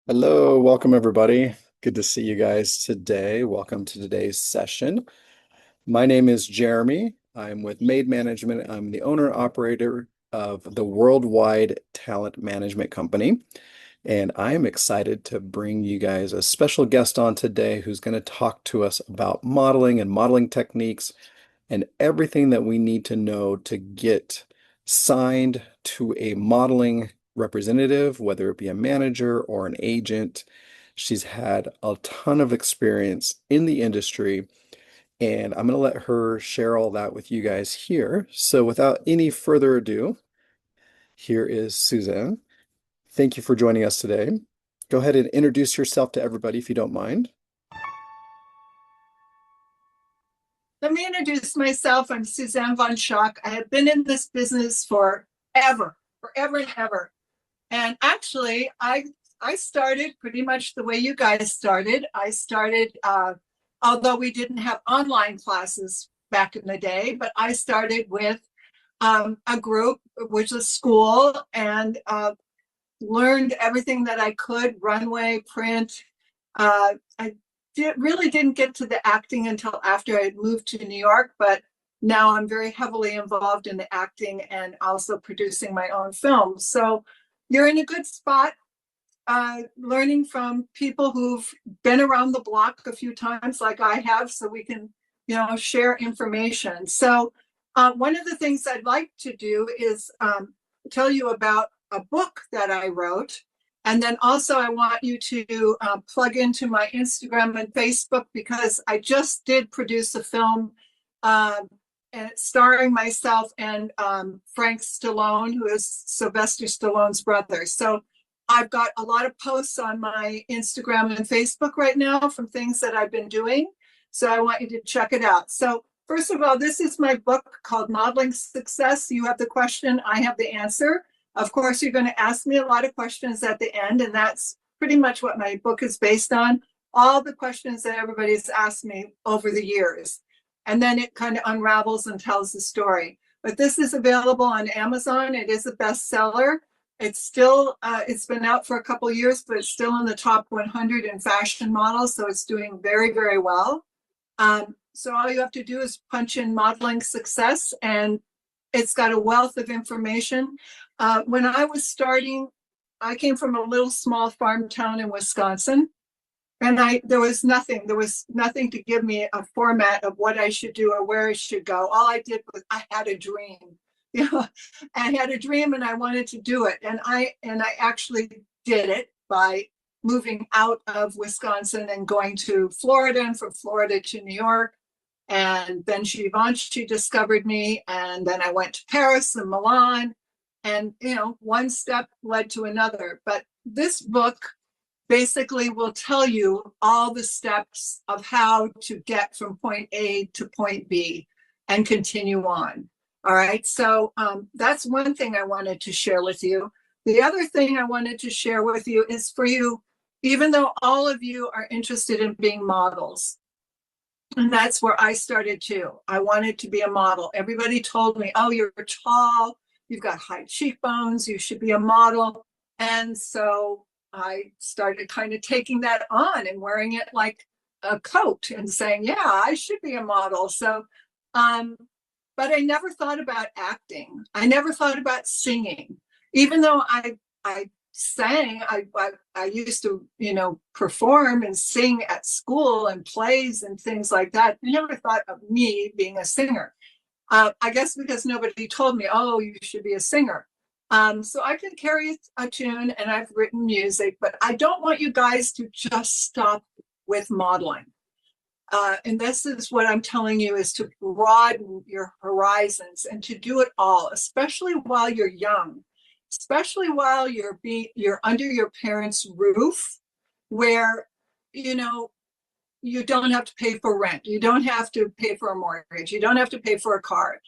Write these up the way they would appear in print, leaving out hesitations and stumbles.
Hello, welcome everybody. Good to see you guys today. Welcome to today's session. My name is Jeremy. I'm with Made Management. I'm the owner operator of the Worldwide Talent Management Company. And I am excited to bring you guys a special guest on today who's going to talk to us about modeling and modeling techniques and everything that we need to know to get signed to a modeling representative, whether it be a manager or an agent. She's had a ton of experience in the industry, and I'm going to let her share all that with you guys here. So, without any further ado, here is Suzanne. Thank you for joining us today. Go ahead and introduce yourself to everybody if you don't mind. Let me introduce myself. I'm Suzanne von Schack. I have been in this business forever and ever. And actually, I started pretty much the way you guys started. I started, although we didn't have online classes back in the day, but I started with a group, which was school, and learned everything that I could, runway, print. I really didn't get to the acting until after I had moved to New York, but now I'm very heavily involved in the acting and also producing my own films. So you're in a good spot, learning from people who've been around the block a few times like I have, so we can, share information. So one of the things I'd like to do is tell you about a book that I wrote. And then also I want you to plug into my Instagram and Facebook, because I just did produce a film and starring myself and Frank Stallone, who is Sylvester Stallone's brother. So I've got a lot of posts on my Instagram and Facebook right now from things that I've been doing. So I want you to check it out. So first of all, this is my book called Modeling Success. You have the question, I have the answer. Of course, you're going to ask me a lot of questions at the end, and that's pretty much what my book is based on. All the questions that everybody's asked me over the years. And then it kind of unravels and tells the story. But this is available on Amazon. It is a bestseller. It's still, it's been out for a couple of years, but it's still in the top 100 in fashion models. So it's doing very, very well. So all you have to do is punch in modeling success, and it's got a wealth of information. When I was starting, I came from a little small farm town in Wisconsin, and there was nothing to give me a format of what I should do or where I should go. All I did was I had a dream. I had a dream and I wanted to do it. And I actually did it by moving out of Wisconsin and going to Florida, and from Florida to New York. And then Givenchy discovered me. And then I went to Paris and Milan. And, one step led to another. But this book basically will tell you all the steps of how to get from point A to point B and continue on. All right. So that's one thing I wanted to share with you. The other thing I wanted to share with you is for you, even though all of you are interested in being models, and that's where I started too. I wanted to be a model. Everybody told me, oh, you're tall, you've got high cheekbones, you should be a model. And so I started kind of taking that on and wearing it like a coat and saying, yeah, I should be a model. So, but I never thought about acting. I never thought about singing, even though I sang. I used to, perform and sing at school and plays and things like that. I never thought of me being a singer. I guess because nobody told me, oh, you should be a singer. So I can carry a tune and I've written music, but I don't want you guys to just stop with modeling. And this is what I'm telling you, is to broaden your horizons and to do it all, especially while you're young, especially while you're under your parents' roof, where, you don't have to pay for rent. You don't have to pay for a mortgage. You don't have to pay for a car.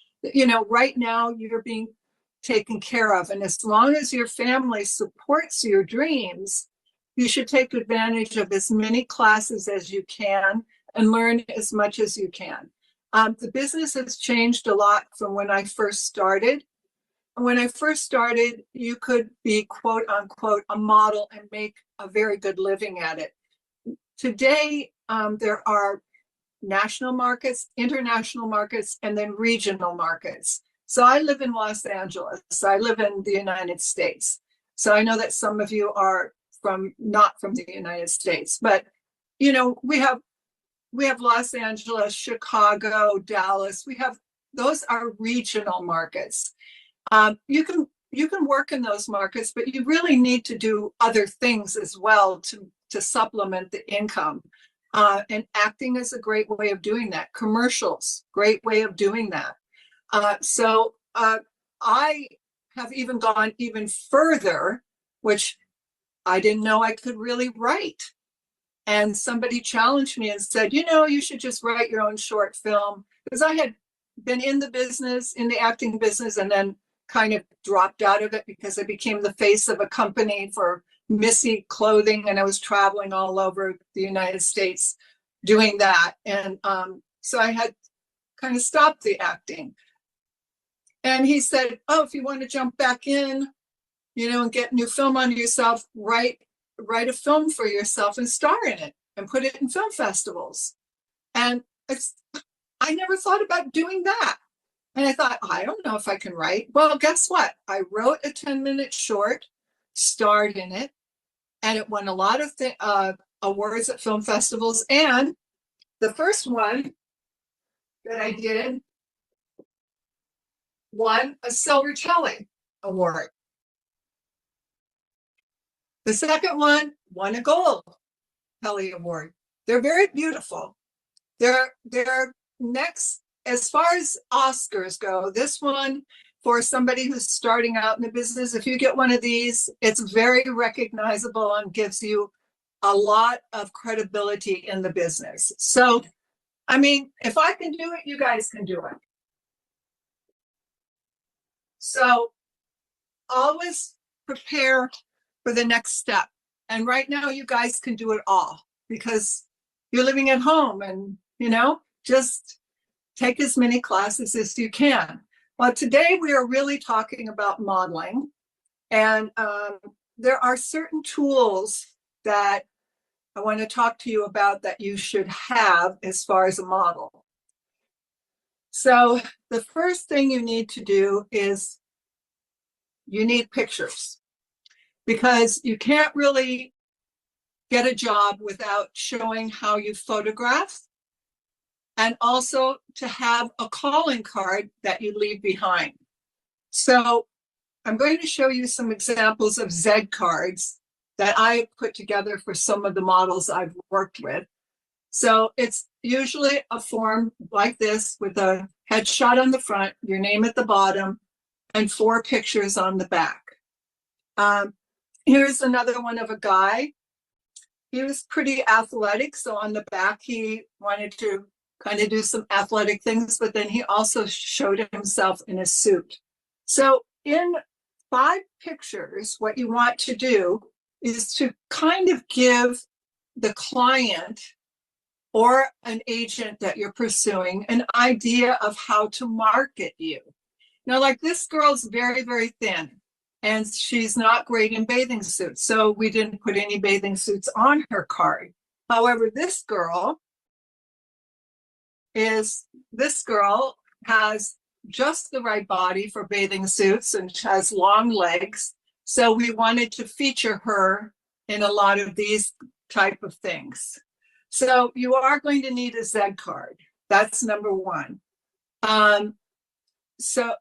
Right now you're being taken care of. And as long as your family supports your dreams, you should take advantage of as many classes as you can and learn as much as you can. The business has changed a lot from when I first started. when I first started, you could be quote unquote a model and make a very good living at it. Today, there are national markets, international markets, and then regional markets. So I live in Los Angeles. I live in the United States. So I know that some of you are not from the United States, but we have Los Angeles, Chicago, Dallas. Those are regional markets. You can work in those markets, but you really need to do other things as well to supplement the income. And acting is a great way of doing that. Commercials, great way of doing that. So I have even gone even further, which I didn't know I could really write. And somebody challenged me and said, you should just write your own short film. Because I had been in the acting business, and then kind of dropped out of it because I became the face of a company for Missy clothing, and I was traveling all over the United States doing that. And so I had kind of stopped the acting. And he said, oh, if you want to jump back in, and get new film on yourself, write a film for yourself and star in it and put it in film festivals. And I never thought about doing that. And I thought, I don't know if I can write. Well, guess what? I wrote a 10-minute short, starred in it, and it won a lot of awards at film festivals. And the first one that I did won a Silver Telly Award. The second one won a Gold Telly Award. They're very beautiful. They're next, as far as Oscars go, this one, for somebody who's starting out in the business, if you get one of these, it's very recognizable and gives you a lot of credibility in the business. So, I mean, if I can do it, you guys can do it. So always prepare for the next step. And right now, you guys can do it all because you're living at home, and, just take as many classes as you can. Well, today we are really talking about modeling. And there are certain tools that I want to talk to you about that you should have as far as a model. So the first thing you need to do is you need pictures, because you can't really get a job without showing how you photograph, and also to have a calling card that you leave behind. So I'm going to show you some examples of Z cards that I put together for some of the models I've worked with. So it's usually a form like this with a headshot on the front, your name at the bottom, and 4 pictures on the back. Here's another one of a guy. He was pretty athletic, so on the back he wanted to kind of do some athletic things, but then he also showed himself in a suit. So in 5 pictures, what you want to do is to kind of give the client or an agent that you're pursuing an idea of how to market you. Now, like, this girl's very, very thin, and she's not great in bathing suits, so we didn't put any bathing suits on her card. However, this girl has just the right body for bathing suits and has long legs. So we wanted to feature her in a lot of these type of things. So you are going to need a Z card. That's number one. And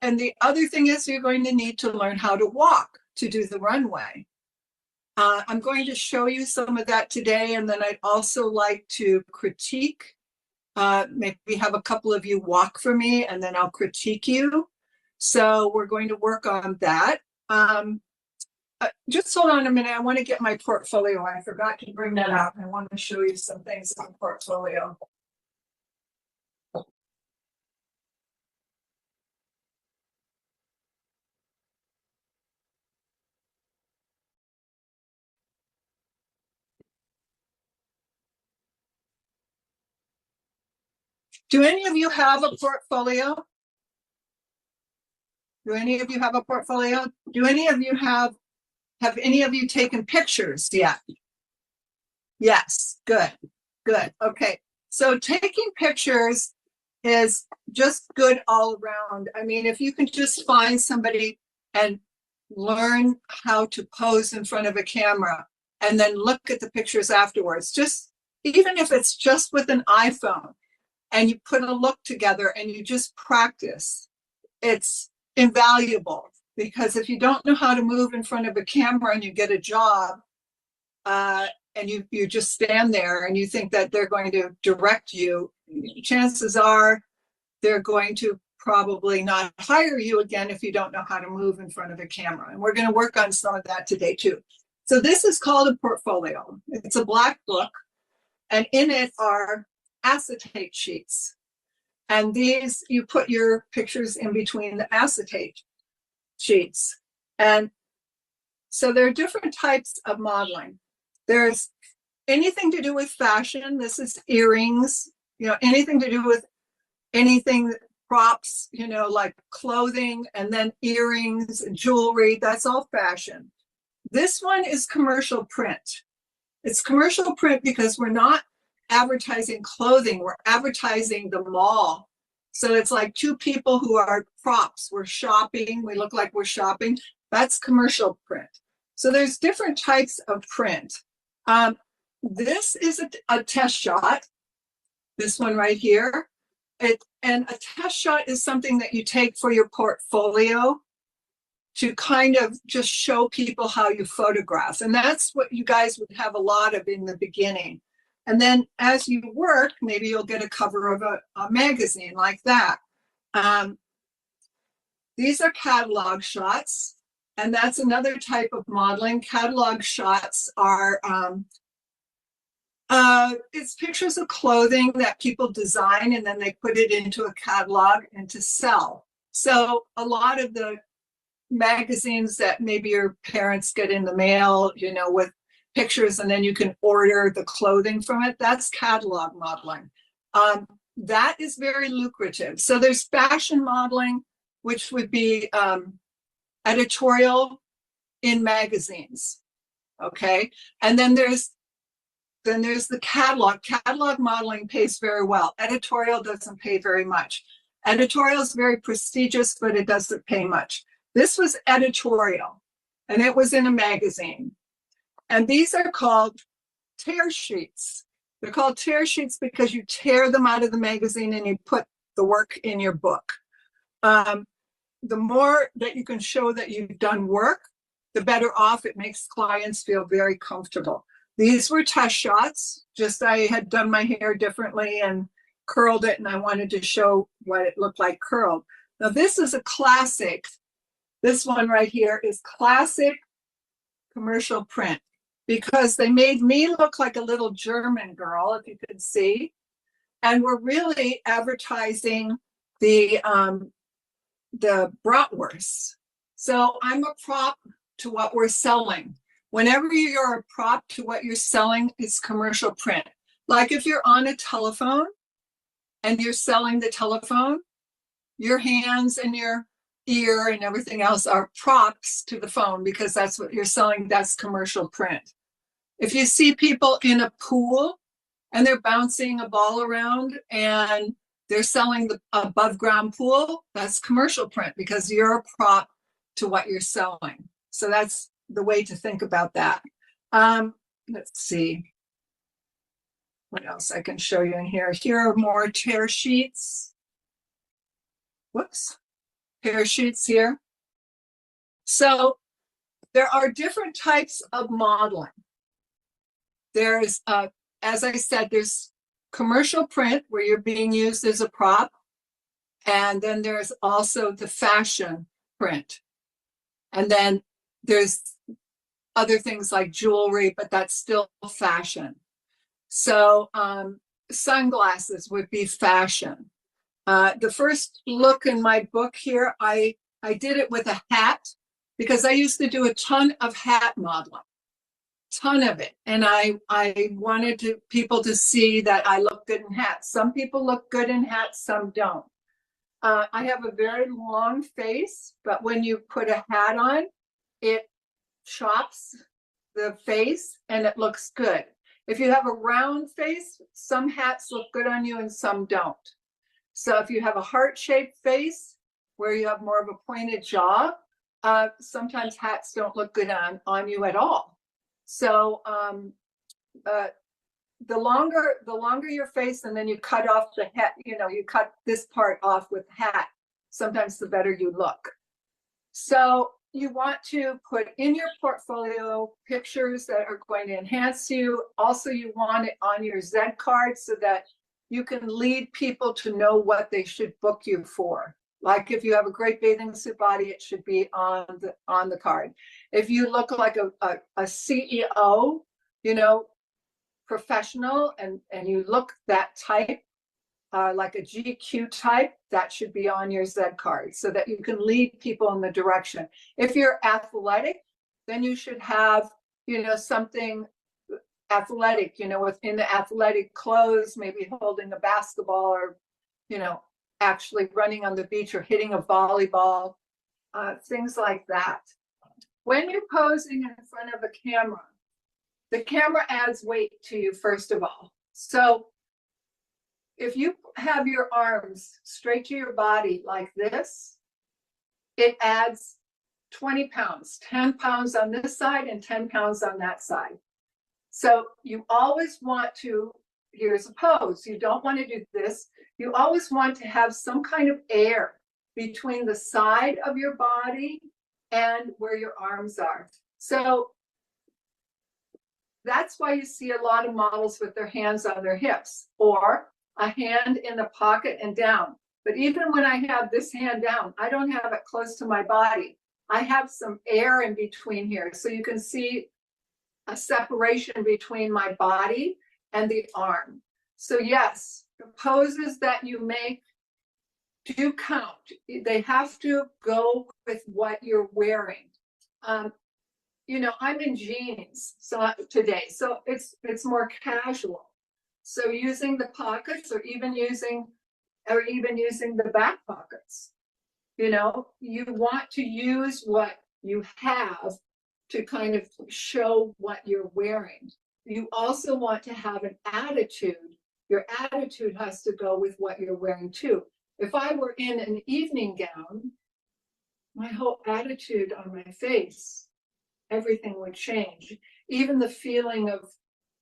the other thing is you're going to need to learn how to walk to do the runway. I'm going to show you some of that today, and then I'd also like to critique. Maybe have a couple of you walk for me, and then I'll critique you. So we're going to work on that. Just hold on a minute. I want to get my portfolio. I forgot to bring that up. I want to show you some things on portfolio. Do any of you have a portfolio? Do any of you have a portfolio? Do any of you have any of you taken pictures yet? Yes, good, good. Okay. So taking pictures is just good all around. I mean, if you can just find somebody and learn how to pose in front of a camera and then look at the pictures afterwards, just even if it's just with an iPhone and you put a look together and you just practice, it's invaluable. Because if you don't know how to move in front of a camera and you get a job, and you just stand there and you think that they're going to direct you, chances are they're going to probably not hire you again if you don't know how to move in front of a camera. And we're going to work on some of that today too. So this is called a portfolio. It's a black book, and in it are acetate sheets. And these, you put your pictures in between the acetate sheets. And so there are different types of modeling. There's anything to do with fashion. This is earrings, anything to do with anything, props, like clothing, and then earrings, jewelry, that's all fashion. This one is commercial print. It's commercial print because we're not advertising clothing, we're advertising the mall. So it's like two people who are props. We're shopping, we look like we're shopping. That's commercial print. So there's different types of print. This is a test shot, this one right here. And a test shot is something that you take for your portfolio to kind of just show people how you photograph. And that's what you guys would have a lot of in the beginning. And then as you work, maybe you'll get a cover of a magazine like that. These are catalog shots. And that's another type of modeling. Catalog shots are, it's pictures of clothing that people design and then they put it into a catalog and to sell. So a lot of the magazines that maybe your parents get in the mail, with pictures, and then you can order the clothing from it, that's catalog modeling. That is very lucrative. So there's fashion modeling, which would be editorial in magazines. Okay. And then there's the catalog. Catalog modeling pays very well. Editorial doesn't pay very much. Editorial is very prestigious, but it doesn't pay much. This was editorial, and it was in a magazine. And these are called tear sheets. They're called tear sheets because you tear them out of the magazine and you put the work in your book. The more that you can show that you've done work, the better off it makes clients feel very comfortable. These were test shots. Just I had done my hair differently and curled it, and I wanted to show what it looked like curled. Now this is a classic. This one right here is classic commercial print because they made me look like a little German girl, if you could see. And we're really advertising the bratwurst. So I'm a prop to what we're selling. Whenever you're a prop to what you're selling, it's commercial print. Like if you're on a telephone and you're selling the telephone, your hands and your ear and everything else are props to the phone because that's what you're selling. That's commercial print. If you see people in a pool and they're bouncing a ball around and they're selling the above ground pool, that's commercial print because you're a prop to what you're selling. So that's the way to think about that. Let's see what else I can show you in here. Here are more tear sheets. Whoops, tear sheets here. So there are different types of modeling. There's, as I said, there's commercial print where you're being used as a prop. And then there's also the fashion print. And then there's other things like jewelry, but that's still fashion. So sunglasses would be fashion. The first look in my book here, I did it with a hat because I used to do a ton of hat modeling, ton of it. And I wanted people to see that I look good in hats. Some people look good in hats, some don't. I have a very long face, but when you put a hat on, it chops the face and it looks good. If you have a round face, some hats look good on you and some don't. So if you have a heart-shaped face where you have more of a pointed jaw, sometimes hats don't look good on you at all. So the longer your face, and then you cut off the hat, you cut this part off with the hat, sometimes the better you look. So you want to put in your portfolio pictures that are going to enhance you. Also, you want it on your Z card so that you can lead people to know what they should book you for. Like if you have a great bathing suit body, it should be on the card. If you look like a CEO, professional, and you look that type, like a GQ type, that should be on your Z card so that you can lead people in the direction. If you're athletic, then you should have, something athletic, within the athletic clothes, maybe holding a basketball or, actually running on the beach or hitting a volleyball, things like that. When you're posing in front of a camera, the camera adds weight to you, first of all. So if you have your arms straight to your body like this, it adds 20 pounds, 10 pounds on this side and 10 pounds on that side. So you always want to, here's a pose. You don't want to do this. You always want to have some kind of air between the side of your body and where your arms are. So that's why you see a lot of models with their hands on their hips or a hand in the pocket and down. But even when I have this hand down, I don't have it close to my body. I have some air in between here. So you can see a separation between my body and the arm. So yes, the poses that you make do count. They have to go with what you're wearing. I'm in jeans today, so it's more casual. So using the pockets or even using the back pockets, you want to use what you have to kind of show what you're wearing. You also want to have an attitude. Your attitude has to go with what you're wearing too. If I were in an evening gown, my whole attitude on my face, everything would change. Even the feeling of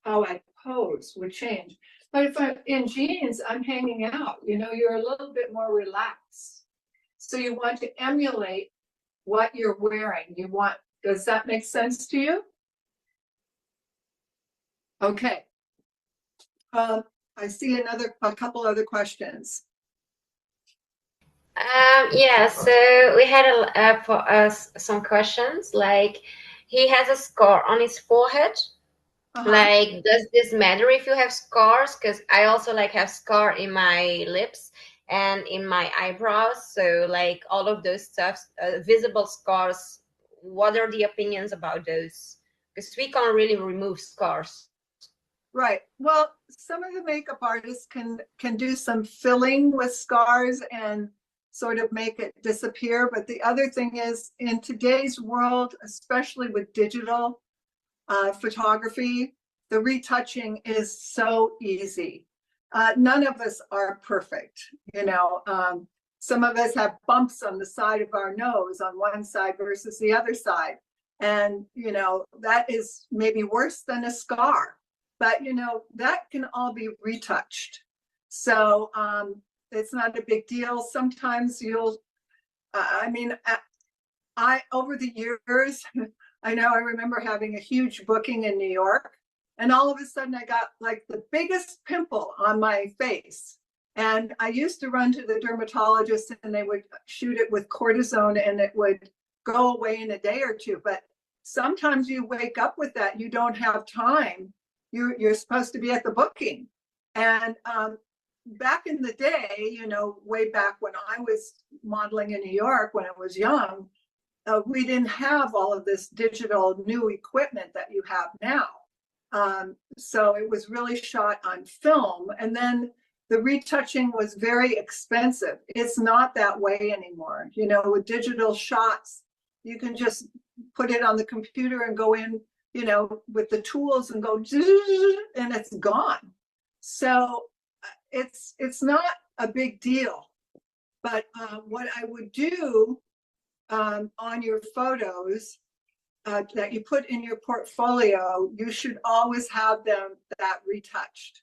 how I pose would change. But if I'm in jeans, I'm hanging out, you're a little bit more relaxed. So you want to emulate what you're wearing. Does that make sense to you? Okay. I see a couple other questions. Yeah, so we had for us some questions, like he has a scar on his forehead. Like, does this matter if you have scars? Because I also have scar in my lips and in my eyebrows. So like all of those stuff, visible scars, what are the opinions about those? Because we can't really remove scars. Right. Well, some of the makeup artists can do some filling with scars and sort of make it disappear. But the other thing is, in today's world, especially with digital photography, the retouching is so easy. None of us are perfect. Some of us have bumps on the side of our nose on one side versus the other side. And, that is maybe worse than a scar. But, that can all be retouched. So it's not a big deal. Sometimes over the years, I remember having a huge booking in New York, and all of a sudden I got like the biggest pimple on my face. And I used to run to the dermatologist and they would shoot it with cortisone and it would go away in a day or two. But sometimes you wake up with that, you don't have time. You're supposed to be at the booking. And back in the day, way back when I was modeling in New York, when I was young, we didn't have all of this digital new equipment that you have now. So it was really shot on film. And then the retouching was very expensive. It's not that way anymore. You know, with digital shots, you can just put it on the computer and go in, you know, with the tools and go, and it's gone. So it's not a big deal. But what I would do on your photos that you put in your portfolio, you should always have them that retouched,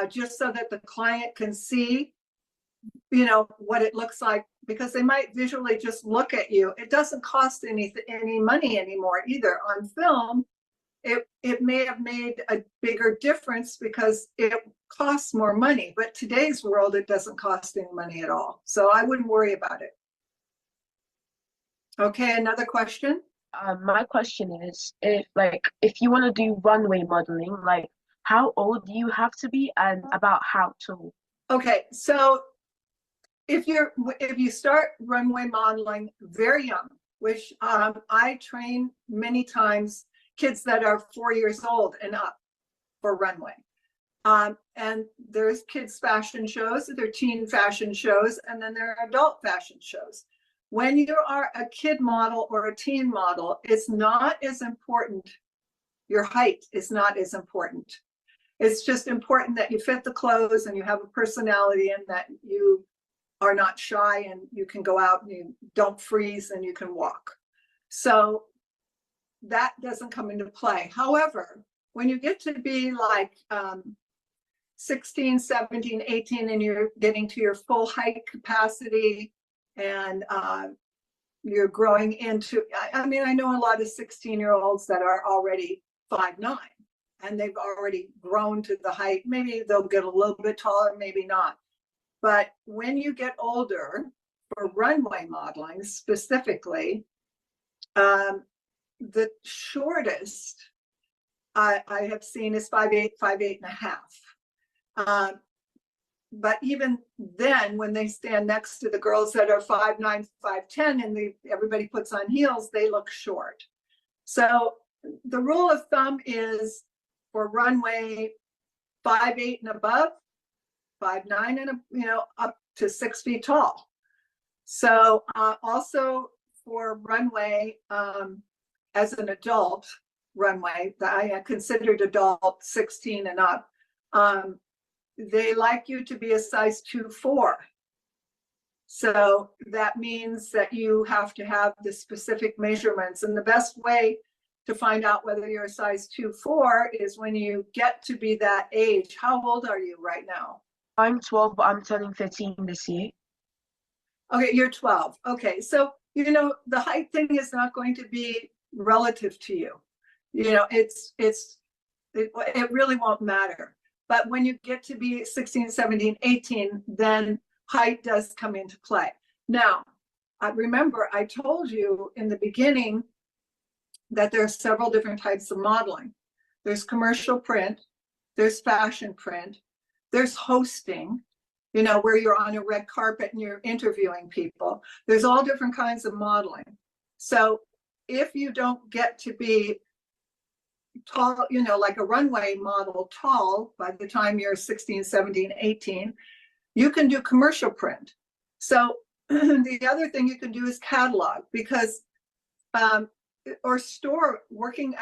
just so that the client can see, you know, what it looks like, because they might visually just look at you. It doesn't cost any money anymore either. On film, it may have made a bigger difference because it costs more money, but today's world, it doesn't cost any money at all. So I wouldn't worry about it. Okay, another question. My question is, if you want to do runway modeling, like how old do you have to be and about how tall? Okay, so if you start runway modeling very young, which I train many times kids that are 4 years old and up for runway. And there's kids fashion shows, there are teen fashion shows, and then there are adult fashion shows. When you are a kid model or a teen model, it's not as important. Your height is not as important. It's just important that you fit the clothes and you have a personality and that you are not shy and you can go out and you don't freeze and you can walk. So that doesn't come into play. However, when you get to be like 16, 17, 18, and you're getting to your full height capacity and you're growing into, I mean, I know a lot of 16-year-olds that are already 5'9", and they've already grown to the height. Maybe they'll get a little bit taller, maybe not. But when you get older, for runway modeling specifically, the shortest I have seen is 5'8", 5'8.5". But even then, when they stand next to the girls that are 5'9", 5'10", and everybody puts on heels, they look short. So the rule of thumb is for runway 5'8" and above, 5'9" and up to 6 feet tall. So also for runway, as an adult runway, that I considered adult 16 and up, they like you to be a size 2'4". So that means that you have to have the specific measurements. And the best way to find out whether you're a size 2'4" is when you get to be that age. How old are you right now? I'm 12, but I'm turning 13 this year. Okay, you're 12. Okay, so, the height thing is not going to be relative to you. It really won't matter. But when you get to be 16, 17, 18, then height does come into play. Now, remember, I told you in the beginning that there are several different types of modeling. There's commercial print, there's fashion print, there's hosting, where you're on a red carpet and you're interviewing people. There's all different kinds of modeling. So if you don't get to be tall, like a runway model tall by the time you're 16, 17, 18, you can do commercial print. So the other thing you can do is catalog, because or store, working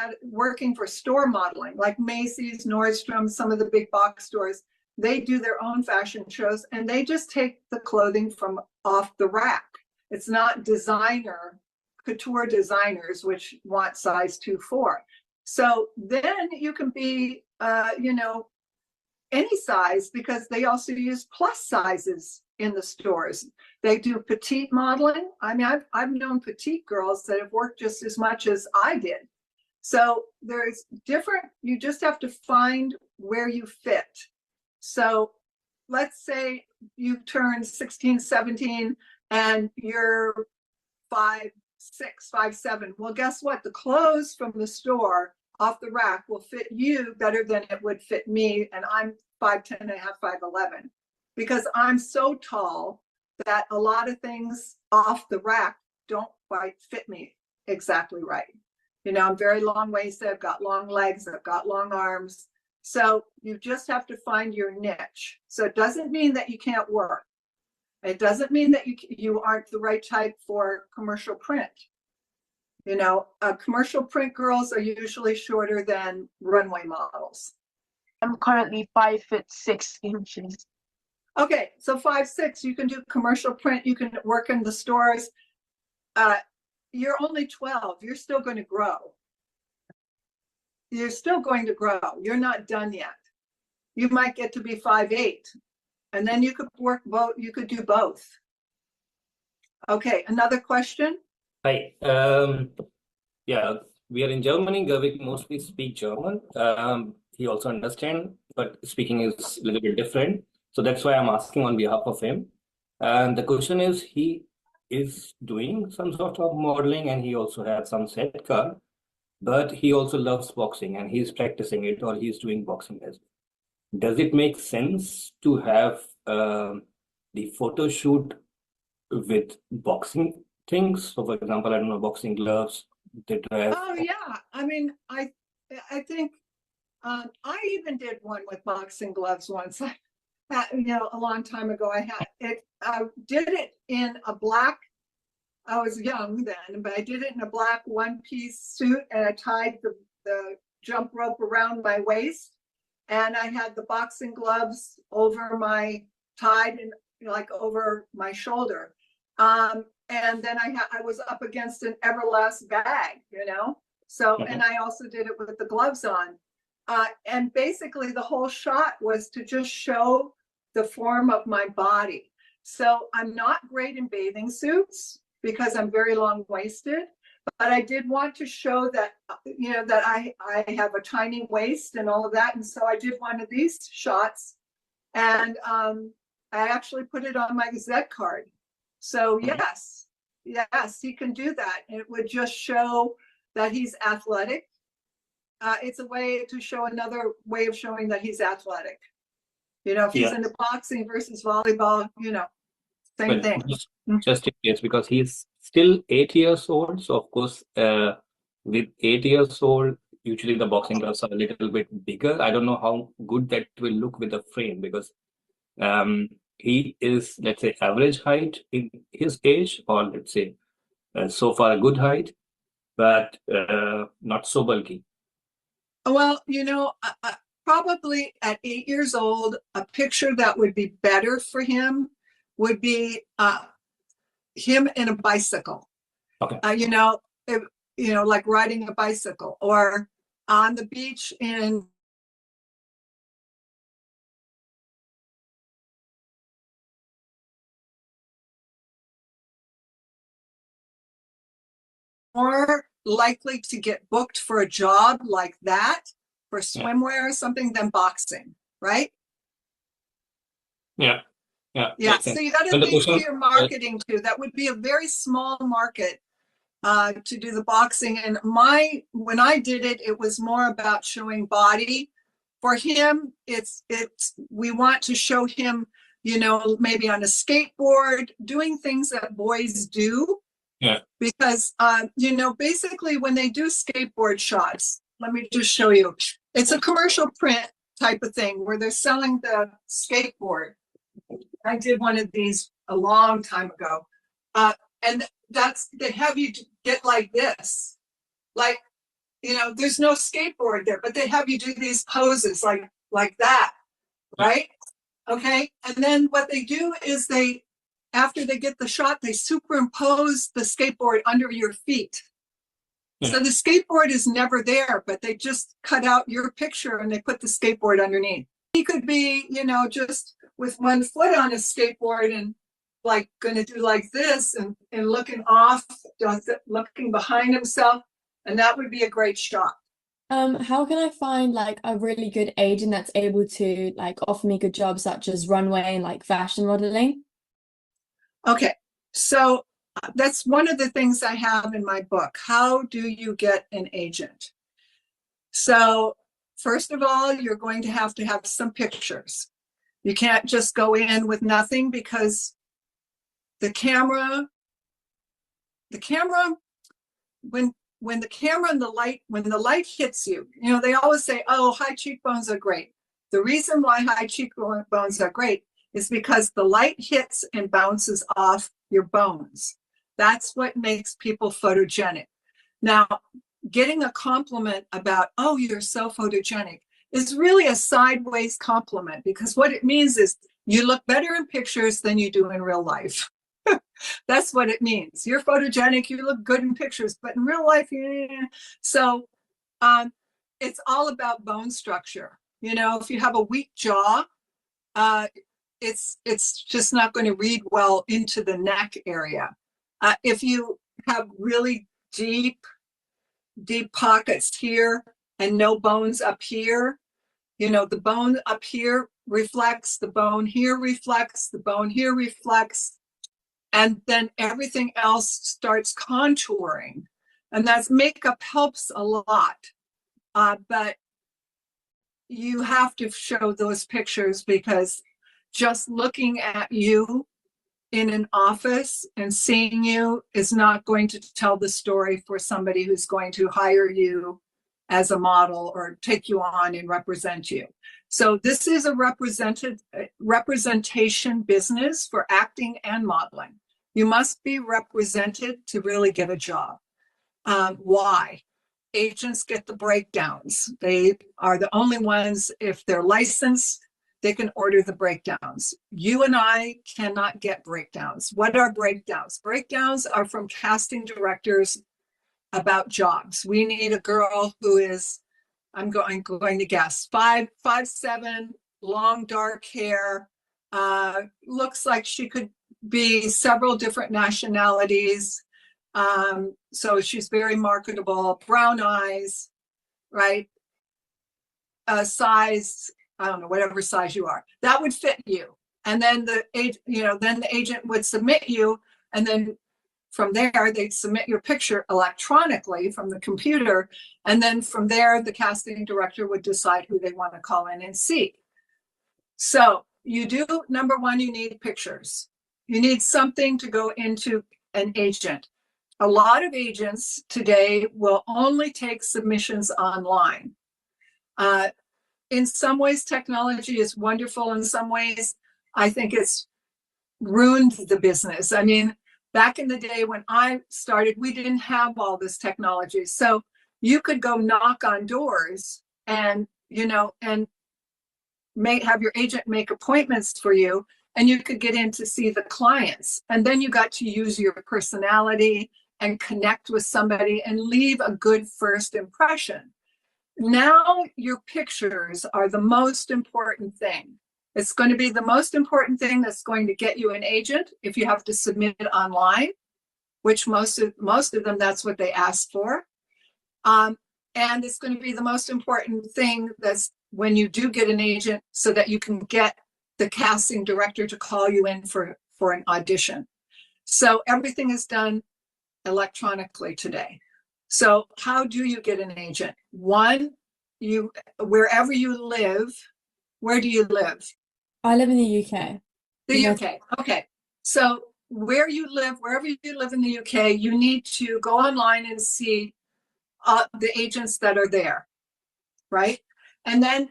for store modeling, like Macy's, Nordstrom, some of the big box stores, they do their own fashion shows and they just take the clothing from off the rack. It's not couture designers, which want size 2'4". So then you can be, any size, because they also use plus sizes in the stores. They do petite modeling. I mean, I've known petite girls that have worked just as much as I did. So there's different, you just have to find where you fit. So let's say you turn 16, 17, and you're 5'6", 5'7". Well, guess what? The clothes from the store off the rack will fit you better than it would fit me. And I'm 5'10" and a half, 5'11", because I'm so tall that a lot of things off the rack don't quite fit me exactly right. I'm very long waisted, I've got long legs, I've got long arms. So you just have to find your niche. So it doesn't mean that you can't work. It doesn't mean that you aren't the right type for commercial print. You know, commercial print girls are usually shorter than runway models. I'm currently 5'6". Okay, so 5'6", you can do commercial print. You can work in the stores. You're only 12. You're still going to grow. You're still going to grow. You're not done yet. You might get to be 5'8", and then you could work both. You could do both. Okay, another question? Hi. Yeah, we are in Germany. Gerwig mostly speak German. He also understands, but speaking is a little bit different. So that's why I'm asking on behalf of him. And the question is, he is doing some sort of modeling and he also has some set card, but he also loves boxing and he's practicing it or he's doing boxing as well. Does it make sense to have the photo shoot with boxing things? So, for example, I don't know, boxing gloves, the dress. Oh yeah, I mean, I think I even did one with boxing gloves once. You know, a long time ago. I had it. I did it in a black. I was young then, but I did it in a black one-piece suit, and I tied the jump rope around my waist, and I had the boxing gloves over my tied and like over my shoulder. And then I was up against an Everlast bag, you know. So, and I also did it with the gloves on. And basically the whole shot was to just show the form of my body. So I'm not great in bathing suits because I'm very long-waisted, but I did want to show that, you know, that I have a tiny waist and all of that. And so I did one of these shots, and I actually put it on my Gazette card. So yes, he can do that. It would just show that he's athletic. It's a way to show another way of showing that he's athletic. You know, if he's into boxing versus volleyball, you know, same thing. Just in case, because he's still 8 years old. So of course, with 8 years old, usually the boxing gloves are a little bit bigger. I don't know how good that will look with the frame, because he is, let's say, average height in his age, or let's say so far a good height, but not so bulky. Well, you know, probably at 8 years old, a picture that would be better for him would be him in a bicycle. Okay. You know, like riding a bicycle, or on the beach in more likely to get booked for a job like that for swimwear or something than boxing, right? Yeah. So you got to think to your marketing too. That would be a very small market to do the boxing. And when I did it, it was more about showing body. For him, we want to show him, you know, maybe on a skateboard, doing things that boys do. Yeah. Because you know, basically when they do skateboard shots, let me just show you. It's a commercial print type of thing where they're selling the skateboard. I did one of these a long time ago. And they have you get like this. Like, you know, there's no skateboard there, but they have you do these poses like that, right? Okay. And then what they do is after they get the shot, they superimpose the skateboard under your feet. So the skateboard is never there, but they just cut out your picture and they put the skateboard underneath. He could be, you know, just with one foot on a skateboard and like going to do like this and looking off, looking behind himself. And that would be a great shot. How can I find like a really good agent that's able to like offer me good jobs such as runway and like fashion modeling? Okay, so that's one of the things I have in my book. How do you get an agent? So first of all, you're going to have some pictures. You can't just go in with nothing, because the camera, when when the camera and the light, when the light hits you, you know, they always say, oh, high cheekbones are great. The reason why high cheekbones are great is because the light hits and bounces off your bones. That's what makes people photogenic. Now, getting a compliment about, oh, you're so photogenic is really a sideways compliment, because what it means is you look better in pictures than you do in real life. That's what it means. You're photogenic, you look good in pictures, but in real life, yeah. So it's all about bone structure. You know, if you have a weak jaw, it's just not going to read well into the neck area. If you have really deep pockets here and no bones up here, you know, the bone up here reflects, the bone here reflects, the bone here reflects, and then everything else starts contouring. And that's, makeup helps a lot, but you have to show those pictures, because just looking at you in an office and seeing you is not going to tell the story for somebody who's going to hire you as a model or take you on and represent you. So this is a representation business for acting and modeling. You must be represented to really get a job. Why? Agents get the breakdowns. They are the only ones, if they're licensed, they can order the breakdowns. You and I cannot get breakdowns. What are breakdowns? Breakdowns are from casting directors about jobs. We need a girl who is, I'm going to guess, 5'7", long dark hair, looks like she could be several different nationalities. So she's very marketable, brown eyes, right? Size, I don't know, whatever size you are, that would fit you. And then the agent would submit you, and then from there they'd submit your picture electronically from the computer, and then from there the casting director would decide who they want to call in and see. So you do, number one, you need pictures. You need something to go into an agent. A lot of agents today will only take submissions online. In some ways, technology is wonderful. In some ways, I think it's ruined the business. I mean, back in the day when I started, we didn't have all this technology. So you could go knock on doors and, you know, and have your agent make appointments for you, and you could get in to see the clients. And then you got to use your personality and connect with somebody and leave a good first impression. Now your pictures are the most important thing. It's going to be the most important thing that's going to get you an agent if you have to submit it online, which most of them, that's what they ask for. And it's going to be the most important thing that's when you do get an agent, so that you can get the casting director to call you in for an audition. So everything is done electronically today. So how do you get an agent? One, wherever you live. Where do you live? I live in the UK. The UK. Okay. So wherever you live in the UK, you need to go online and see the agents that are there, right? And then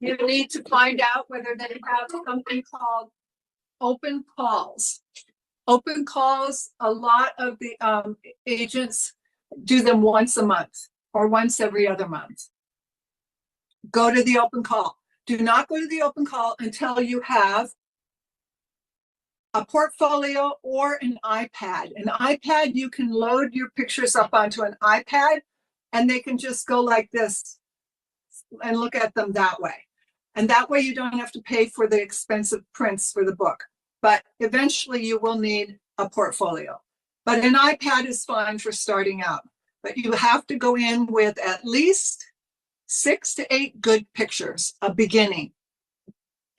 you need to find out whether they have something called open calls. Open calls, a lot of the agents do them once a month or once every other month. Go to the open call. Do not go to the open call until you have a portfolio or an iPad. An iPad, you can load your pictures up onto an iPad, and they can just go like this and look at them that way. And that way you don't have to pay for the expensive prints for the book. But eventually you will need a portfolio. But an iPad is fine for starting out. But you have to go in with at least 6 to 8 good pictures, a beginning.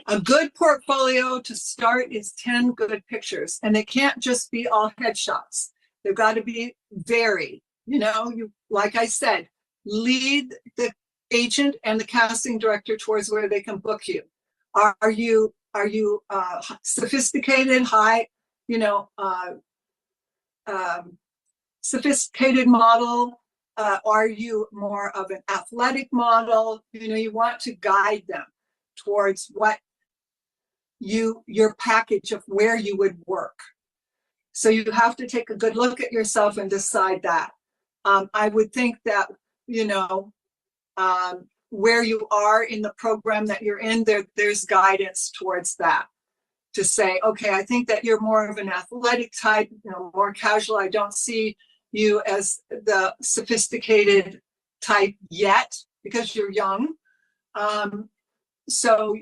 A good portfolio to start is 10 good pictures. And they can't just be all headshots. They've got to be varied. You know, like I said, lead the agent and the casting director towards where they can book you. Are you sophisticated, high, sophisticated model? Are you more of an athletic model? You want to guide them towards what your package of where you would work. So you have to take a good look at yourself and decide that. I would think that, where you are in the program that you're in, there's guidance towards that. To say, okay, I think that you're more of an athletic type, more casual. I don't see you as the sophisticated type yet because you're young. So,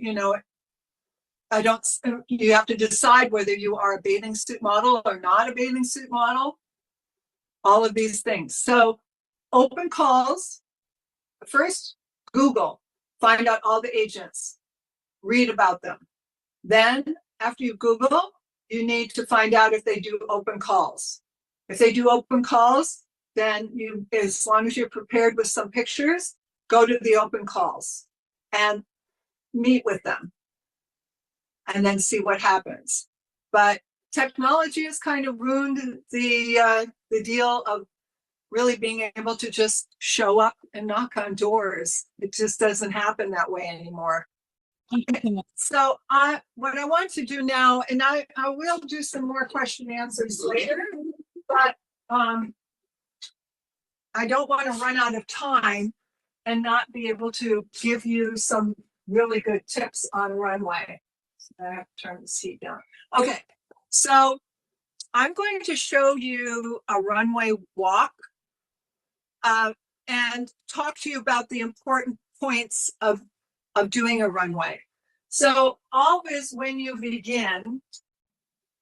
you have to decide whether you are a bathing suit model or not a bathing suit model. All of these things. So open calls. First, Google, find out all the agents, read about them. Then after you Google, you need to find out if they do open calls. If they do open calls, then as long as you're prepared with some pictures, go to the open calls and meet with them and then see what happens. But technology has kind of ruined the deal of really being able to just show up and knock on doors. It just doesn't happen that way anymore. Okay. So what I want to do now, and I will do some more question and answers later, but I don't want to run out of time and not be able to give you some really good tips on Runway. So I have to turn the seat down. Okay, so I'm going to show you a runway walk and talk to you about the important points of doing a runway. So always when you begin,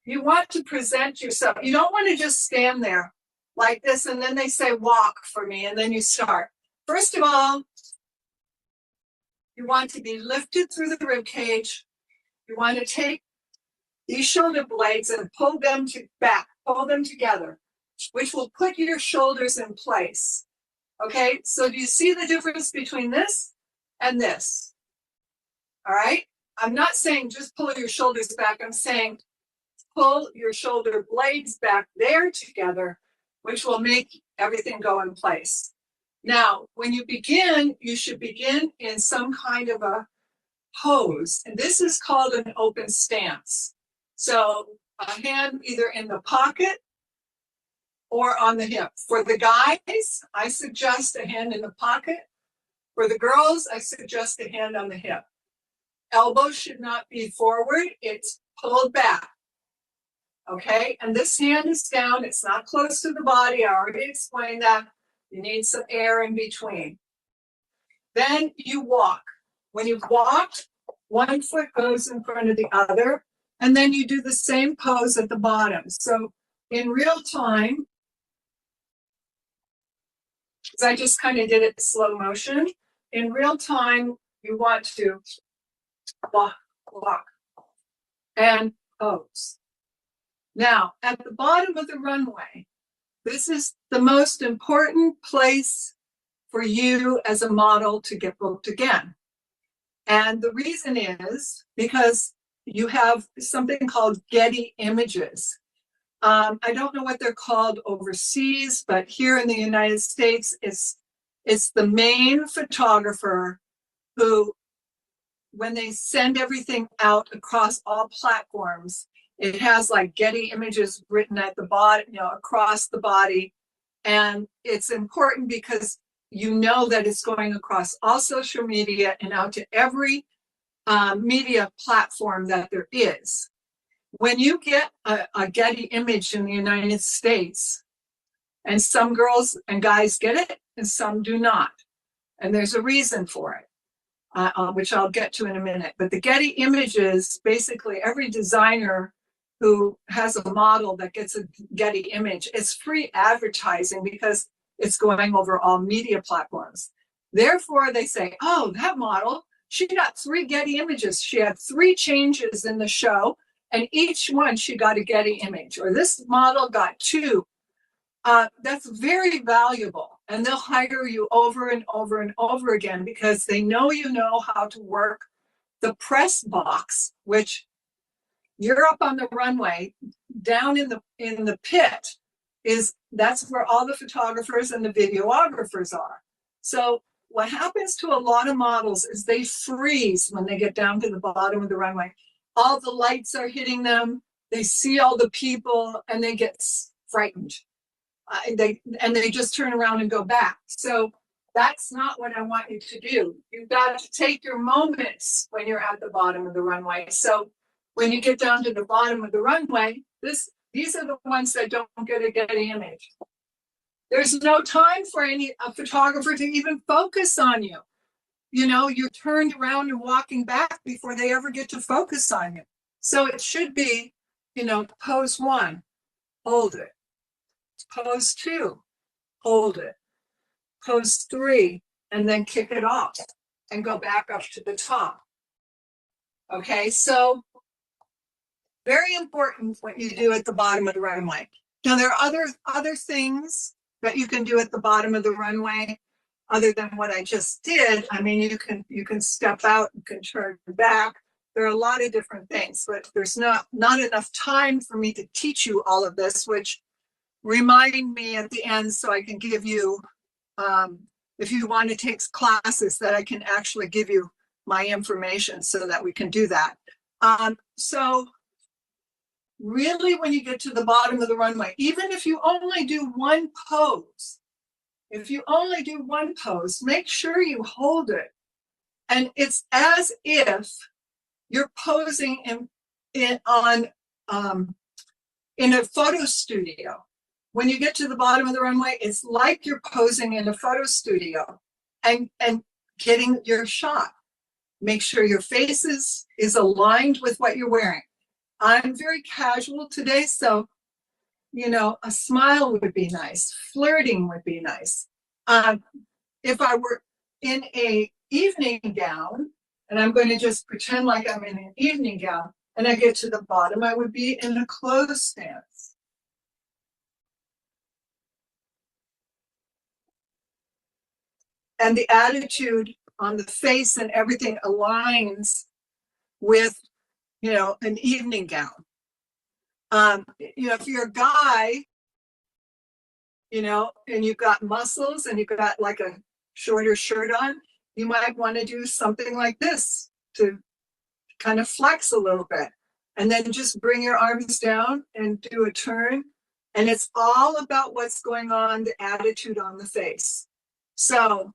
you want to present yourself. You don't want to just stand there like this and then they say walk for me and then you start. First of all, you want to be lifted through the rib cage. You want to take these shoulder blades and pull them back, pull them together, which will put your shoulders in place. Okay, so do you see the difference between this and this? All right, I'm not saying just pull your shoulders back. I'm saying pull your shoulder blades back there together, which will make everything go in place. Now, when you begin, you should begin in some kind of a pose, and this is called an open stance. So a hand either in the pocket or on the hip. For the guys, I suggest a hand in the pocket. For the girls, I suggest a hand on the hip. Elbow should not be forward, it's pulled back. Okay, and this hand is down, it's not close to the body. I already explained that. You need some air in between. Then you walk. When you walk, one foot goes in front of the other, and then you do the same pose at the bottom. So in real time, because I just kind of did it slow motion, in real time, you want to walk, and pose. Now, at the bottom of the runway, this is the most important place for you as a model to get booked again. And the reason is because you have something called Getty images. I don't know what they're called overseas, but here in the United States, it's the main photographer who, when they send everything out across all platforms, it has like Getty images written at the bottom, across the body. And it's important because you know that it's going across all social media and out to every media platform that there is. When you get a Getty image in the United States, and some girls and guys get it and some do not, and there's a reason for it, which I'll get to in a minute. But the Getty images, basically every designer who has a model that gets a Getty image, it's free advertising because it's going over all media platforms. Therefore, they say, oh, that model, she got 3 Getty images. She had 3 changes in the show, and each one she got a Getty image. Or this model got 2. That's very valuable. And they'll hire you over and over and over again because they know you know how to work the press box, which you're up on the runway. Down in the pit is That's where all the photographers and the videographers are. So what happens to a lot of models is they freeze when they get down to the bottom of the runway. All the lights are hitting them. They see all the people and they get frightened. They just turn around and go back. So that's not what I want you to do. You've got to take your moments when you're at the bottom of the runway. So when you get down to the bottom of the runway, these are the ones that don't get a Getty image. There's no time for a photographer to even focus on you. You know, you're turned around and walking back before they ever get to focus on you. So it should be, you know, pose 1, hold it. Pose 2, hold it. Pose 3, and then kick it off and go back up to the top. Okay, so very important what you do at the bottom of the runway. Now there are other things that you can do at the bottom of the runway other than what I just did. I mean, you can step out, you can turn back. There are a lot of different things, but there's not enough time for me to teach you all of this, which remind me at the end so I can give you, if you want to take classes, that I can actually give you my information so that we can do that. So really, when you get to the bottom of the runway, even if you only do one pose, make sure you hold it. And it's as if you're posing in a photo studio. When you get to the bottom of the runway, it's like you're posing in a photo studio and getting your shot. Make sure your face is aligned with what you're wearing. I'm very casual today, so, you know, a smile would be nice. Flirting would be nice. If I were in a evening gown, and I'm going to just pretend like I'm in an evening gown, and I get to the bottom, I would be in a closed stance. And the attitude on the face and everything aligns with, you know, an evening gown. You know, if you're a guy, you know, and you've got muscles and you've got like a shorter shirt on, you might want to do something like this to kind of flex a little bit. And then just bring your arms down and do a turn. And it's all about what's going on, the attitude on the face. So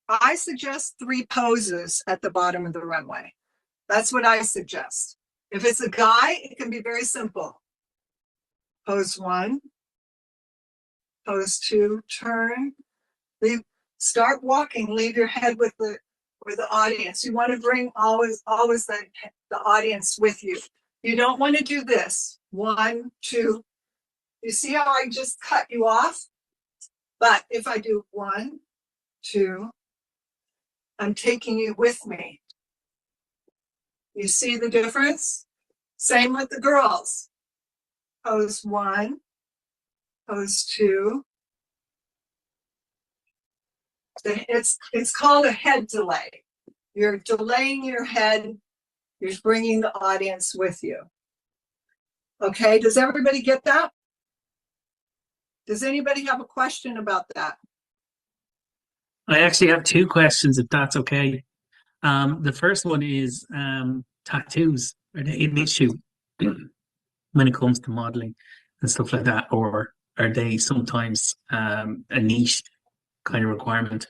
I suggest 3 poses at the bottom of the runway. That's what I suggest. If it's a guy, it can be very simple. Pose 1, pose 2, turn, leave, start walking, leave your head with the audience. You want to bring always the audience with you. You don't want to do this. 1, 2. You see how I just cut you off? But if I do 1, 2, I'm taking you with me. You see the difference? Same with the girls. Pose 1, pose 2. It's called a head delay. You're delaying your head. You're bringing the audience with you. Okay, does everybody get that? Does anybody have a question about that? I actually have 2 questions, if that's okay. The first one is tattoos. Are they an issue when it comes to modeling and stuff like that, or are they sometimes a niche kind of requirement?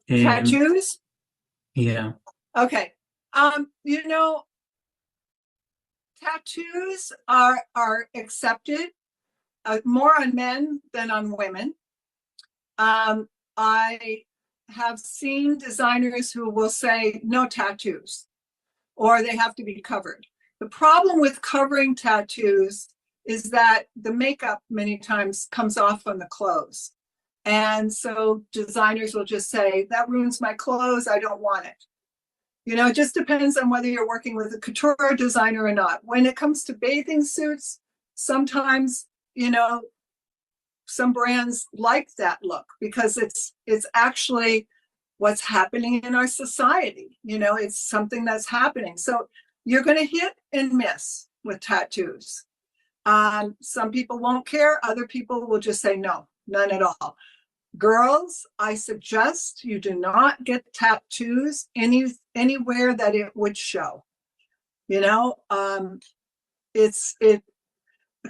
Tattoos? Yeah. Okay. You know, tattoos are accepted more on men than on women. I have seen designers who will say no tattoos, or they have to be covered. The problem with covering tattoos is that the makeup many times comes off on the clothes. And so designers will just say, that ruins my clothes, I don't want it. You know, it just depends on whether you're working with a couture designer or not. When it comes to bathing suits, sometimes, you know, some brands like that look because it's actually what's happening in our society. You know, it's something that's happening. So you're going to hit and miss with tattoos. Some people won't care. Other people will just say no, none at all. Girls, I suggest you do not get tattoos anywhere that it would show. You know,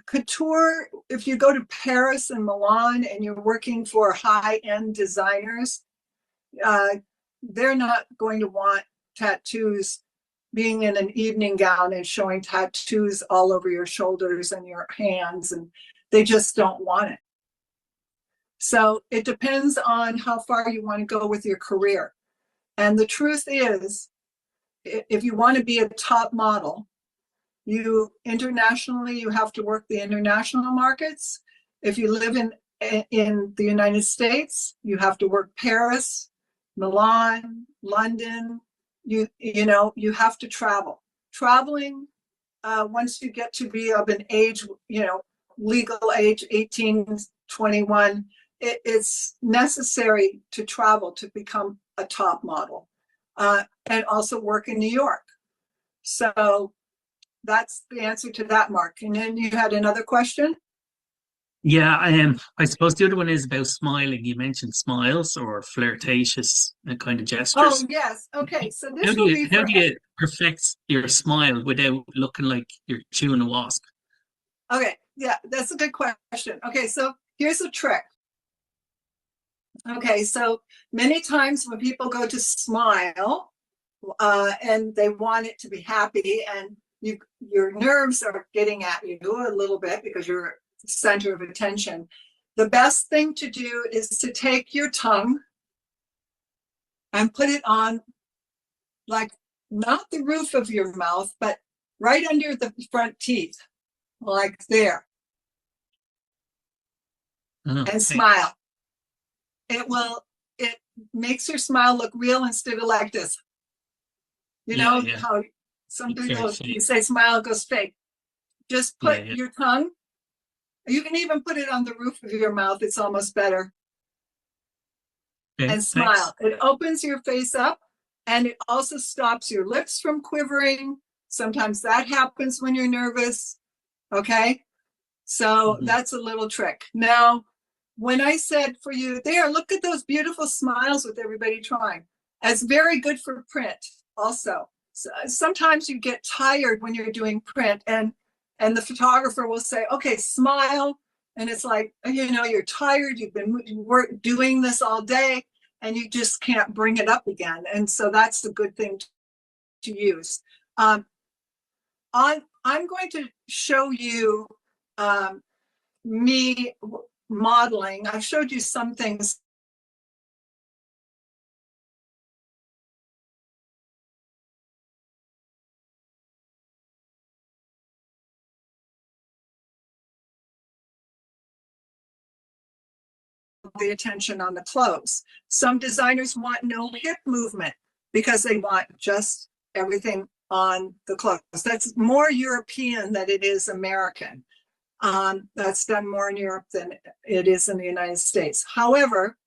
couture, if you go to Paris and Milan and you're working for high-end designers, they're not going to want tattoos, being in an evening gown and showing tattoos all over your shoulders and your hands, and they just don't want it. So it depends on how far you want to go with your career. And the truth is, if you want to be a top model, internationally, you have to work the international markets. If you live in the United States, you have to work Paris, Milan, London. You have to travel. Traveling, once you get to be of an age, legal age, 18, 21, it's necessary to travel to become a top model, and also work in New York. So that's the answer to that, Mark. And then you had another question? Yeah, I suppose the other one is about smiling. You mentioned smiles or flirtatious kind of Oh, gestures. yes. Okay. So How this do will you be how for, do you perfect your smile without looking like you're chewing a wasp? okay. Yeah, that's a good question. Okay. So here's a trick. Okay. So many times when people go to smile, and they want it to be happy, and your nerves are getting at you a little bit because you're the center of attention. The best thing to do is to take your tongue and put it on, like, not the roof of your mouth, but right under the front teeth, like there, Oh, and okay. smile. It makes your smile look real instead of like this. You know Yeah. how some It's very people, you fake. say smile, goes fake. Just put Yeah. your tongue, you can even put it on the roof of your mouth, it's almost better, Okay, and thanks. smile. It opens your face up, and it also stops your lips from quivering. Sometimes that happens when you're nervous. Okay. So that's a little trick. Now, when I said for you, there, look at those beautiful smiles with everybody trying. That's very good for print also. So sometimes you get tired when you're doing print, and the photographer will say, okay, smile. And it's like, you're tired. You've been doing this all day, and you just can't bring it up again. And so that's a good thing to use. I'm going to show you me modeling. I've showed you some things. The attention on the clothes. Some designers want no hip movement because they want just everything on the clothes. That's more European than it is American. That's done more in Europe than it is in the United States. However,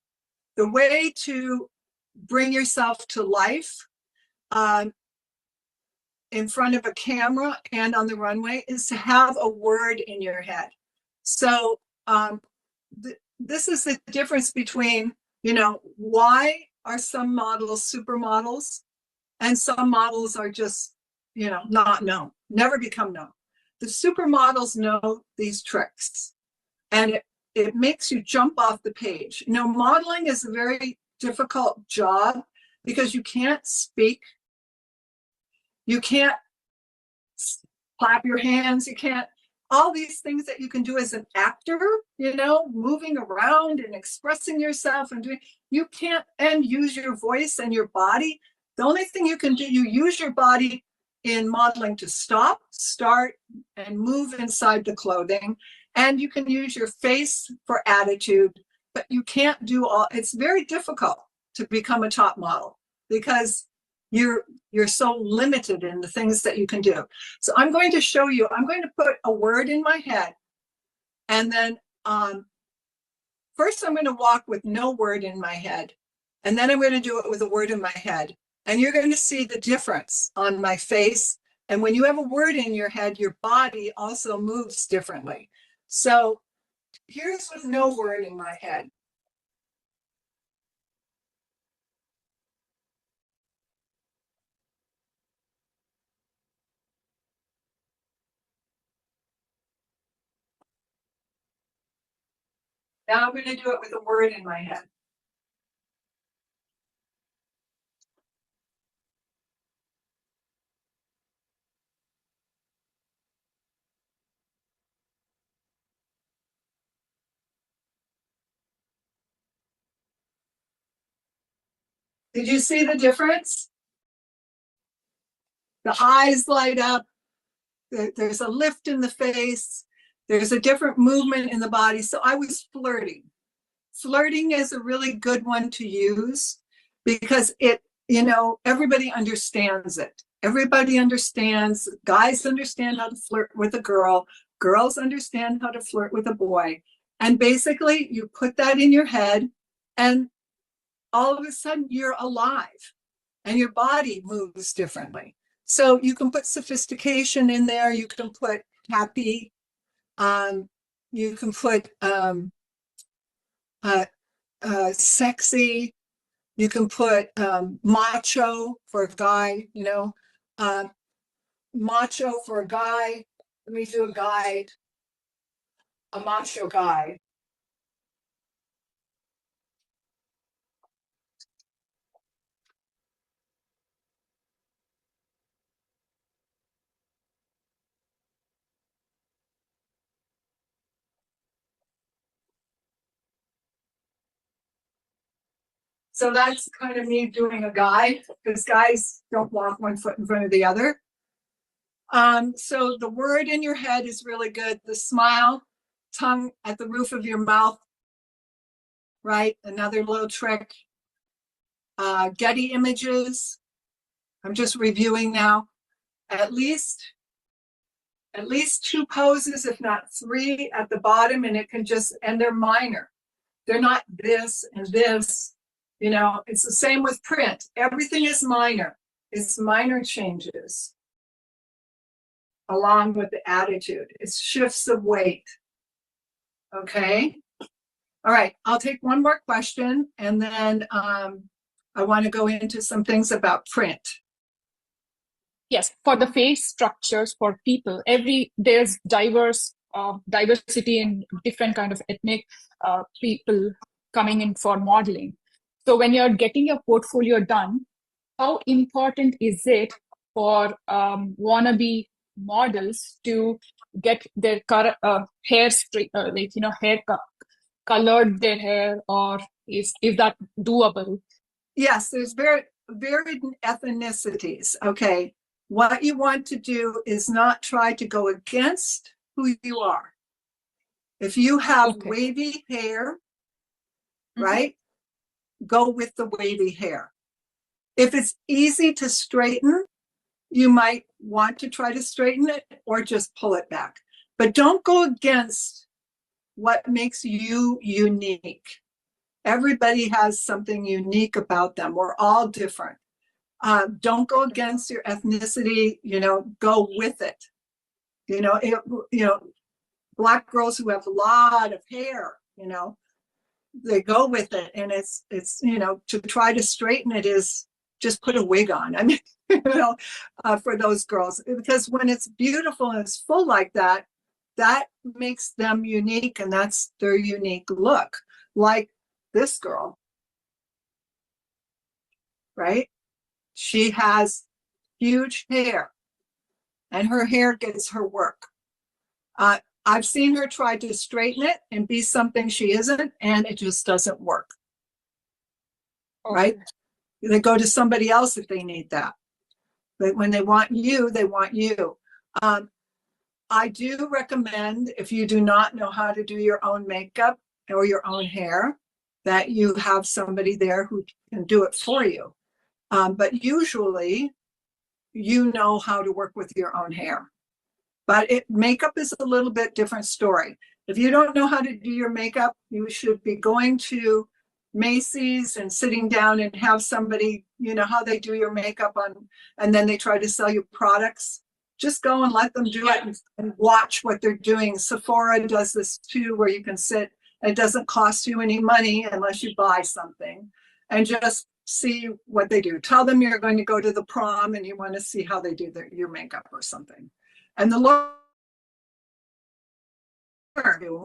the way to bring yourself to life in front of a camera and on the runway is to have a word in your head. So this is the difference between, why are some models supermodels and some models are just, not known, never become known. The supermodels know these tricks, and it makes you jump off the page. Modeling is a very difficult job because you can't speak. You can't clap your hands. You can't, all these things that you can do as an actor, moving around and expressing yourself and doing, you can't, and use your voice and your body. The only thing you can do, you use your body in modeling to stop, start, and move inside the clothing. And you can use your face for attitude, but you can't do all, it's very difficult to become a top model because you're so limited in the things that you can do. So I'm going to show you, I'm going to put a word in my head, and then first I'm going to walk with no word in my head, and then I'm going to do it with a word in my head. And you're going to see the difference on my face And when you have a word in your head, your body also moves differently. So here's with no word in my head. Now I'm going to do it with a word in my head. Did you see the difference? The eyes light up. There's a lift in the face. There's a different movement in the body. So I was flirting. Flirting is a really good one to use because it, everybody understands it. Everybody understands. Guys understand how to flirt with a girl. Girls understand how to flirt with a boy. And basically, you put that in your head, and all of a sudden, you're alive, and your body moves differently. So you can put sophistication in there. You can put happy. You can put sexy. You can put macho for a guy, macho for a guy. Let me do a guide, a macho guy. So that's kind of me doing a guide because guys don't walk one foot in front of the other. So the word in your head is really good. The smile, tongue at the roof of your mouth, right? Another little trick. Getty images. I'm just reviewing now. At least 2 poses, if not 3 at the bottom, and and they're minor. They're not this and this. It's the same with print. Everything is minor. It's minor changes along with the attitude. It's shifts of weight. Okay. All right. I'll take one more question, and then I want to go into some things about print. Yes, for the face structures for people, there's diversity in different kind of ethnic people coming in for modeling. So when you're getting your portfolio done, how important is it for wannabe models to get their hair straight, colored their hair, or is that doable? Yes, there's varied ethnicities. Okay. What you want to do is not try to go against who you are. If you have wavy hair, right, go with the wavy hair. If it's easy to straighten, you might want to try to straighten it or just pull it back. But don't go against what makes you unique. Everybody has something unique about them. We're all different. Don't go against your ethnicity, go with it. Black girls who have a lot of hair, they go with it. And it's to try to straighten it is just put a wig on. I mean, for those girls, because when it's beautiful and it's full like that, that makes them unique, and that's their unique look. Like this girl, right? She has huge hair, and her hair gets her work. I've seen her try to straighten it and be something she isn't, and it just doesn't work. Right? They go to somebody else if they need that. But when they want you, they want you. I do recommend, if you do not know how to do your own makeup or your own hair, that you have somebody there who can do it for you. But usually, you know how to work with your own hair. But makeup is a little bit different story. If you don't know how to do your makeup, you should be going to Macy's and sitting down and have somebody, how they do your makeup on, and then they try to sell you products. just go and let them do it and watch what they're doing. Sephora does this too, where you can sit. It doesn't cost you any money unless you buy something, and just see what they do. Tell them you're going to go to the prom and you want to see how they do your makeup or something. And learn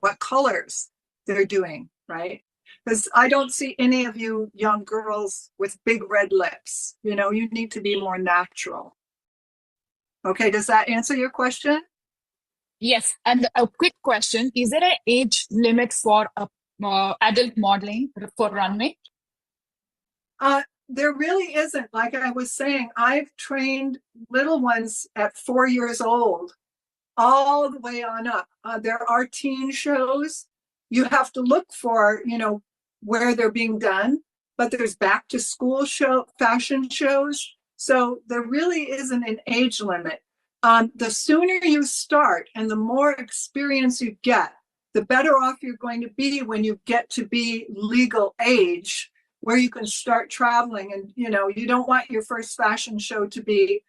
what colors they're doing, right? Because I don't see any of you young girls with big red lips. You know, you need to be more natural. Okay, does that answer your question? Yes, and a quick question: is there an age limit for adult modeling for runway? There really isn't. Like I was saying, I've trained little ones at 4 years old, all the way on up. There are teen shows. You have to look for, you know, where they're being done, but there's back to school fashion shows. So there really isn't an age limit. The sooner you start and the more experience you get, the better off you're going to be when you get to be legal age, where you can start traveling. And, you know, you don't want your first fashion show to be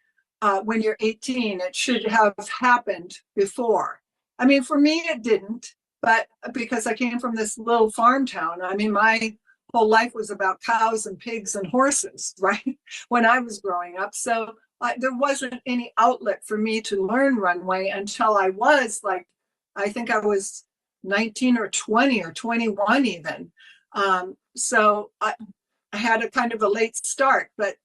when you're 18. It should have happened before. I mean, for me, it didn't, but because I came from this little farm town, I mean, my whole life was about cows and pigs and horses, right? When I was growing up. So there wasn't any outlet for me to learn runway until I was like, I think I was 19 or 20 or 21 even. So I had a kind of a late start, but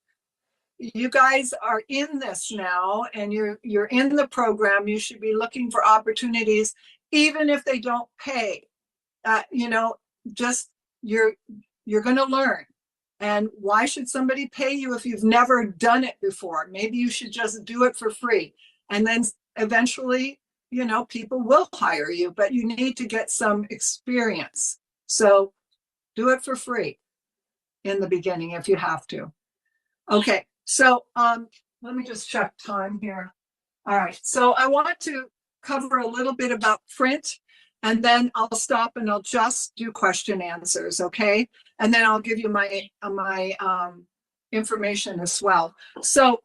you guys are in this now and you're in the program. You should be looking for opportunities, even if they don't pay. You know, just you're going to learn. And why should somebody pay you if you've never done it before? Maybe you should just do it for free. And then eventually, you know, people will hire you, but you need to get some experience. So do it for free in the beginning if you have to. Okay, so let me just check time here. All right, so I want to cover a little bit about print, and then I'll stop and I'll just do question answers, okay? And then I'll give you my information as well. So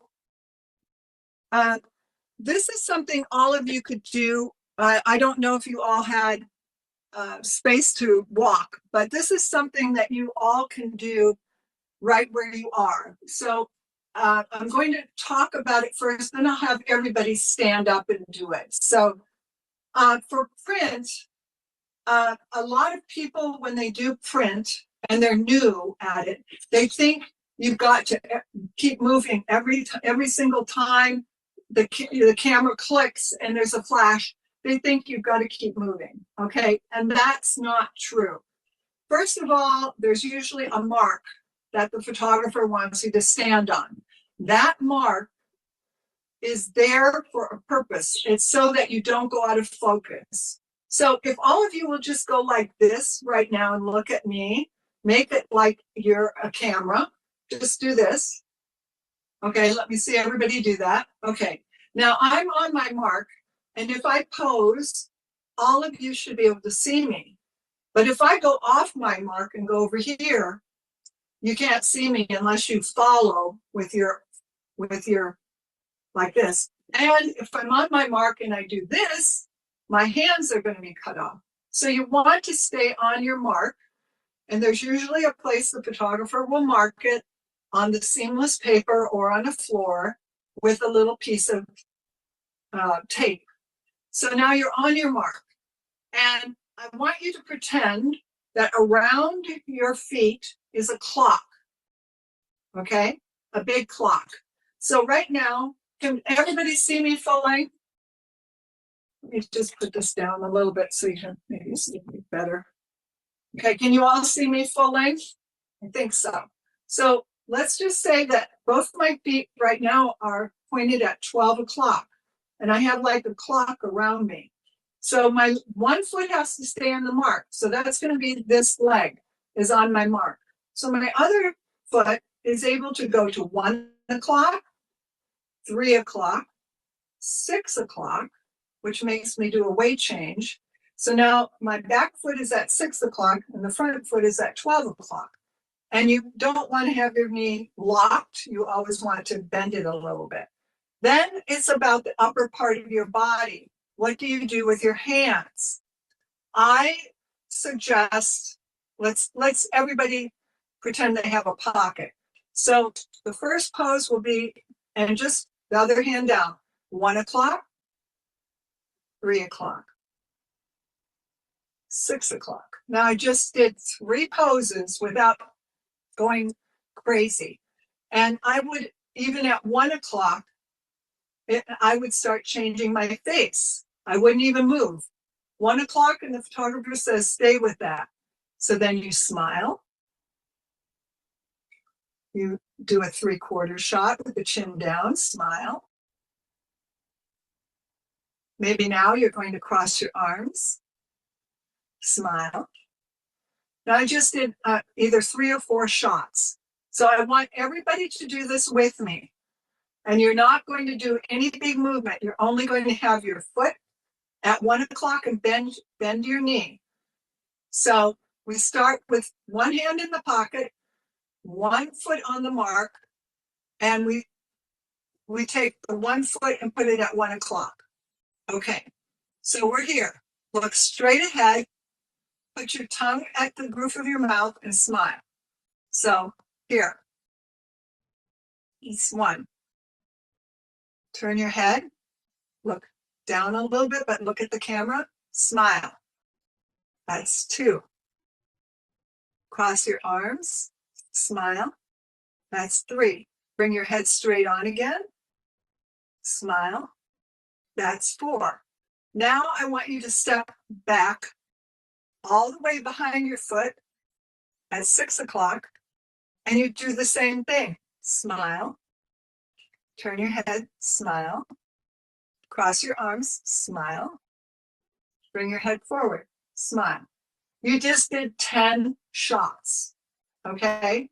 this is something all of you could do. I don't know if you all had space to walk, but this is something that you all can do right where you are. So I'm going to talk about it first, then I'll have everybody stand up and do it. So for print, a lot of people, when they do print and they're new at it, they think you've got to keep moving every single time the camera clicks and there's a flash. They think you've got to keep moving, okay? And that's not true. First of all, there's usually a mark that the photographer wants you to stand on. That mark is there for a purpose. It's so that you don't go out of focus. So if all of you will just go like this right now and look at me, make it like you're a camera. Just do this. Okay, let me see everybody do that. Okay, now I'm on my mark, and if I pose, all of you should be able to see me. But if I go off my mark and go over here, you can't see me unless you follow with your like this. And if I'm on my mark and I do this, my hands are going to be cut off. So you want to stay on your mark, and there's usually a place the photographer will mark it on the seamless paper or on a floor with a little piece of tape. So now you're on your mark, and I want you to pretend that around your feet is a clock, okay? A big clock. So right now, can everybody see me full length? Let me just put this down a little bit so you can maybe see me better. Okay, can you all see me full length? I think so. So let's just say that both my feet right now are pointed at 12 o'clock, and I have like a clock around me. So my one foot has to stay on the mark. So that's going to be this leg is on my mark. So my other foot is able to go to 1 o'clock, 3 o'clock, 6 o'clock, which makes me do a weight change. So now my back foot is at 6 o'clock and the front foot is at 12 o'clock. And you don't want to have your knee locked. You always want to bend it a little bit. Then it's about the upper part of your body. What do you do with your hands? I suggest, let's everybody pretend they have a pocket. So the first pose will be, and just the other hand down, 1 o'clock, 3 o'clock, 6 o'clock. Now I just did 3 poses without going crazy. And I would, even at 1 o'clock, I would start changing my face. I wouldn't even move. 1 o'clock, and the photographer says, stay with that. So then you smile. You do a 3/4 shot with the chin down, smile. Maybe now you're going to cross your arms, smile. Now I just did either 3 or 4 shots. So I want everybody to do this with me. And you're not going to do any big movement. You're only going to have your foot at 1 o'clock and bend your knee. So we start with one hand in the pocket, 1 foot on the mark, and we take the 1 foot and put it at 1 o'clock. Okay, so we're here. Look straight ahead, put your tongue at the roof of your mouth and smile. So here, it's 1. Turn your head, look down a little bit, but look at the camera, smile. That's 2. Cross your arms, smile. That's 3. Bring your head straight on again, smile. That's 4. Now I want you to step back all the way behind your foot at 6 o'clock, and you do the same thing. Smile. Turn your head, smile. Cross your arms, smile. Bring your head forward, smile. You just did 10 shots, okay?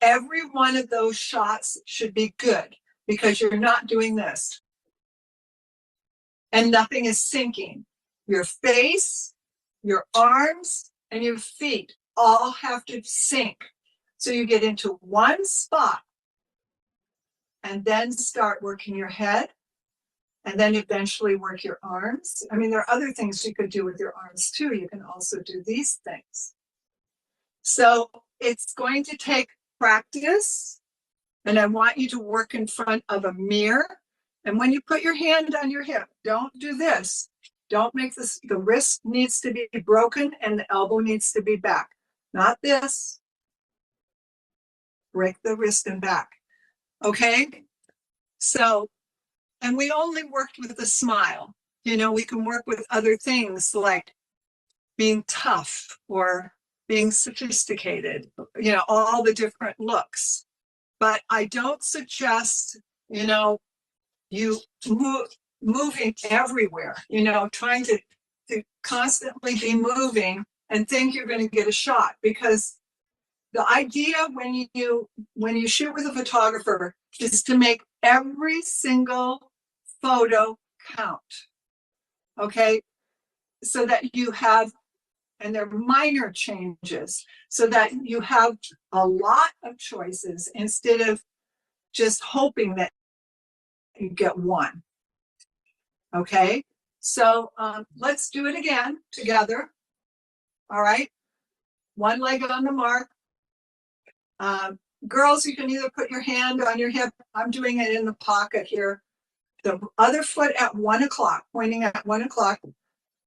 Every one of those shots should be good because you're not doing this. And nothing is sinking. Your face, your arms, and your feet all have to sink. So you get into one spot and then start working your head and then eventually work your arms. I mean, there are other things you could do with your arms too. You can also do these things. So it's going to take practice, and I want you to work in front of a mirror. And when you put your hand on your hip, don't do this. Don't make this, the wrist needs to be broken and the elbow needs to be back. Not this. Break the wrist and back. Okay? So, and we only worked with a smile. You know, we can work with other things like being tough or being sophisticated, you know, all the different looks. But I don't suggest, you know, you moving everywhere, you know, trying to constantly be moving and think you're going to get a shot, because the idea when you shoot with a photographer is to make every single photo count. Okay, so that you have, and they're minor changes, so that you have a lot of choices instead of just hoping that you get one. Okay, so let's do it again together. All right, one leg on the mark. Girls, you can either put your hand on your hip. I'm doing it in the pocket here. The other foot at 1 o'clock, pointing at 1 o'clock.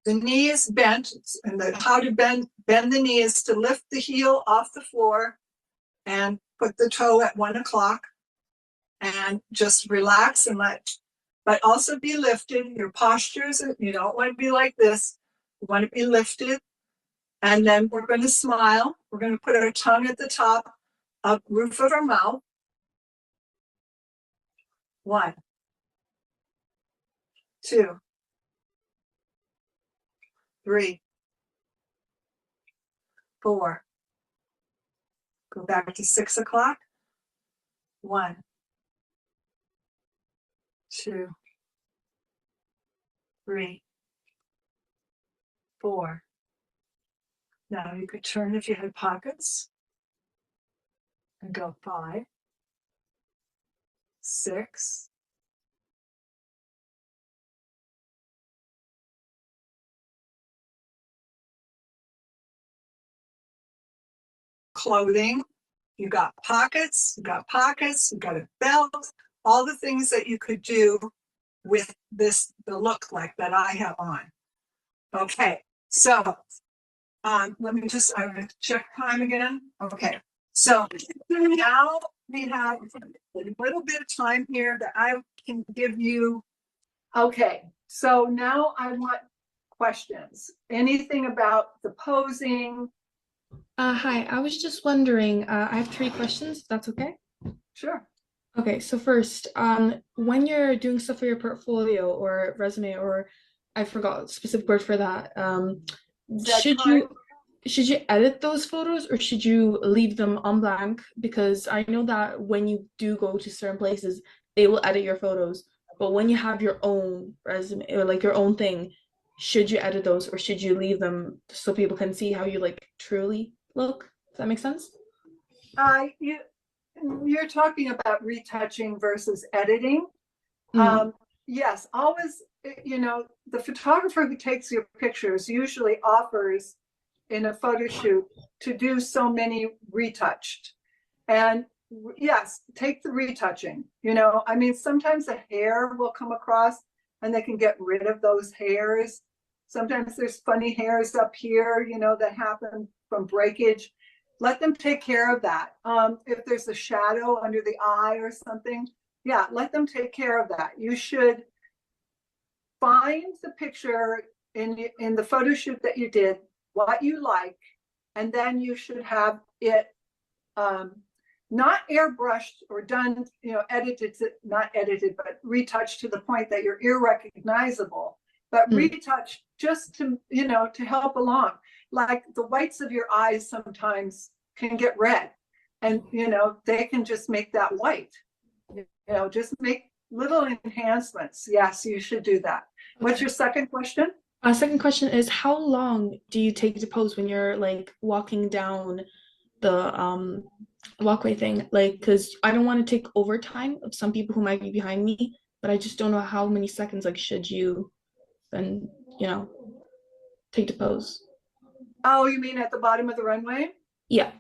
The knee is bent, and how to bend the knee is to lift the heel off the floor and put the toe at 1 o'clock and just relax and but also be lifted. Your postures, you don't want to be like this. You want to be lifted. And then we're going to smile. We're going to put our tongue at the top of roof of our mouth. 1, 2, 3, 4. Go back to 6 o'clock. 1, 2, 3, 4. Now you could turn if you had pockets and go 5, 6, clothing, you got pockets, you got a belt, all the things that you could do with the look like that I have on. Okay, so let me just, I'm gonna check time again. Okay, so now we have a little bit of time here that I can give you. Okay, so now I want questions. Anything about the posing? Hi, I was just wondering, I have three questions, if that's okay? Sure. Okay, so first, when you're doing stuff for your portfolio or resume, or I forgot a specific word for that, should you edit those photos or should you leave them on blank? Because I know that when you do go to certain places, they will edit your photos. But when you have your own resume or like your own thing, should you edit those or should you leave them so people can see how you like truly look? Does that make sense? You're talking about retouching versus editing. Yes, always, the photographer who takes your pictures usually offers in a photo shoot to do so many retouched. And yes, take the retouching. I mean, sometimes the hair will come across and they can get rid of those hairs. Sometimes there's funny hairs up here, that happen from breakage. Let them take care of that. If there's a shadow under the eye or something, yeah, let them take care of that. You should find the picture in the photo shoot that you did, what you like, and then you should have it not airbrushed or done, edited, not edited, but retouched to the point that you're irrecognizable, but retouched just to, to help along. Like the whites of your eyes sometimes can get red and, they can just make that white, just make little enhancements. Yes, you should do that. What's your second question? Second question is, how long do you take to pose when you're like walking down the walkway thing? Like, because I don't want to take overtime of some people who might be behind me, but I just don't know how many seconds like should you then, take to pose. Oh, you mean at the bottom of the runway? Yeah.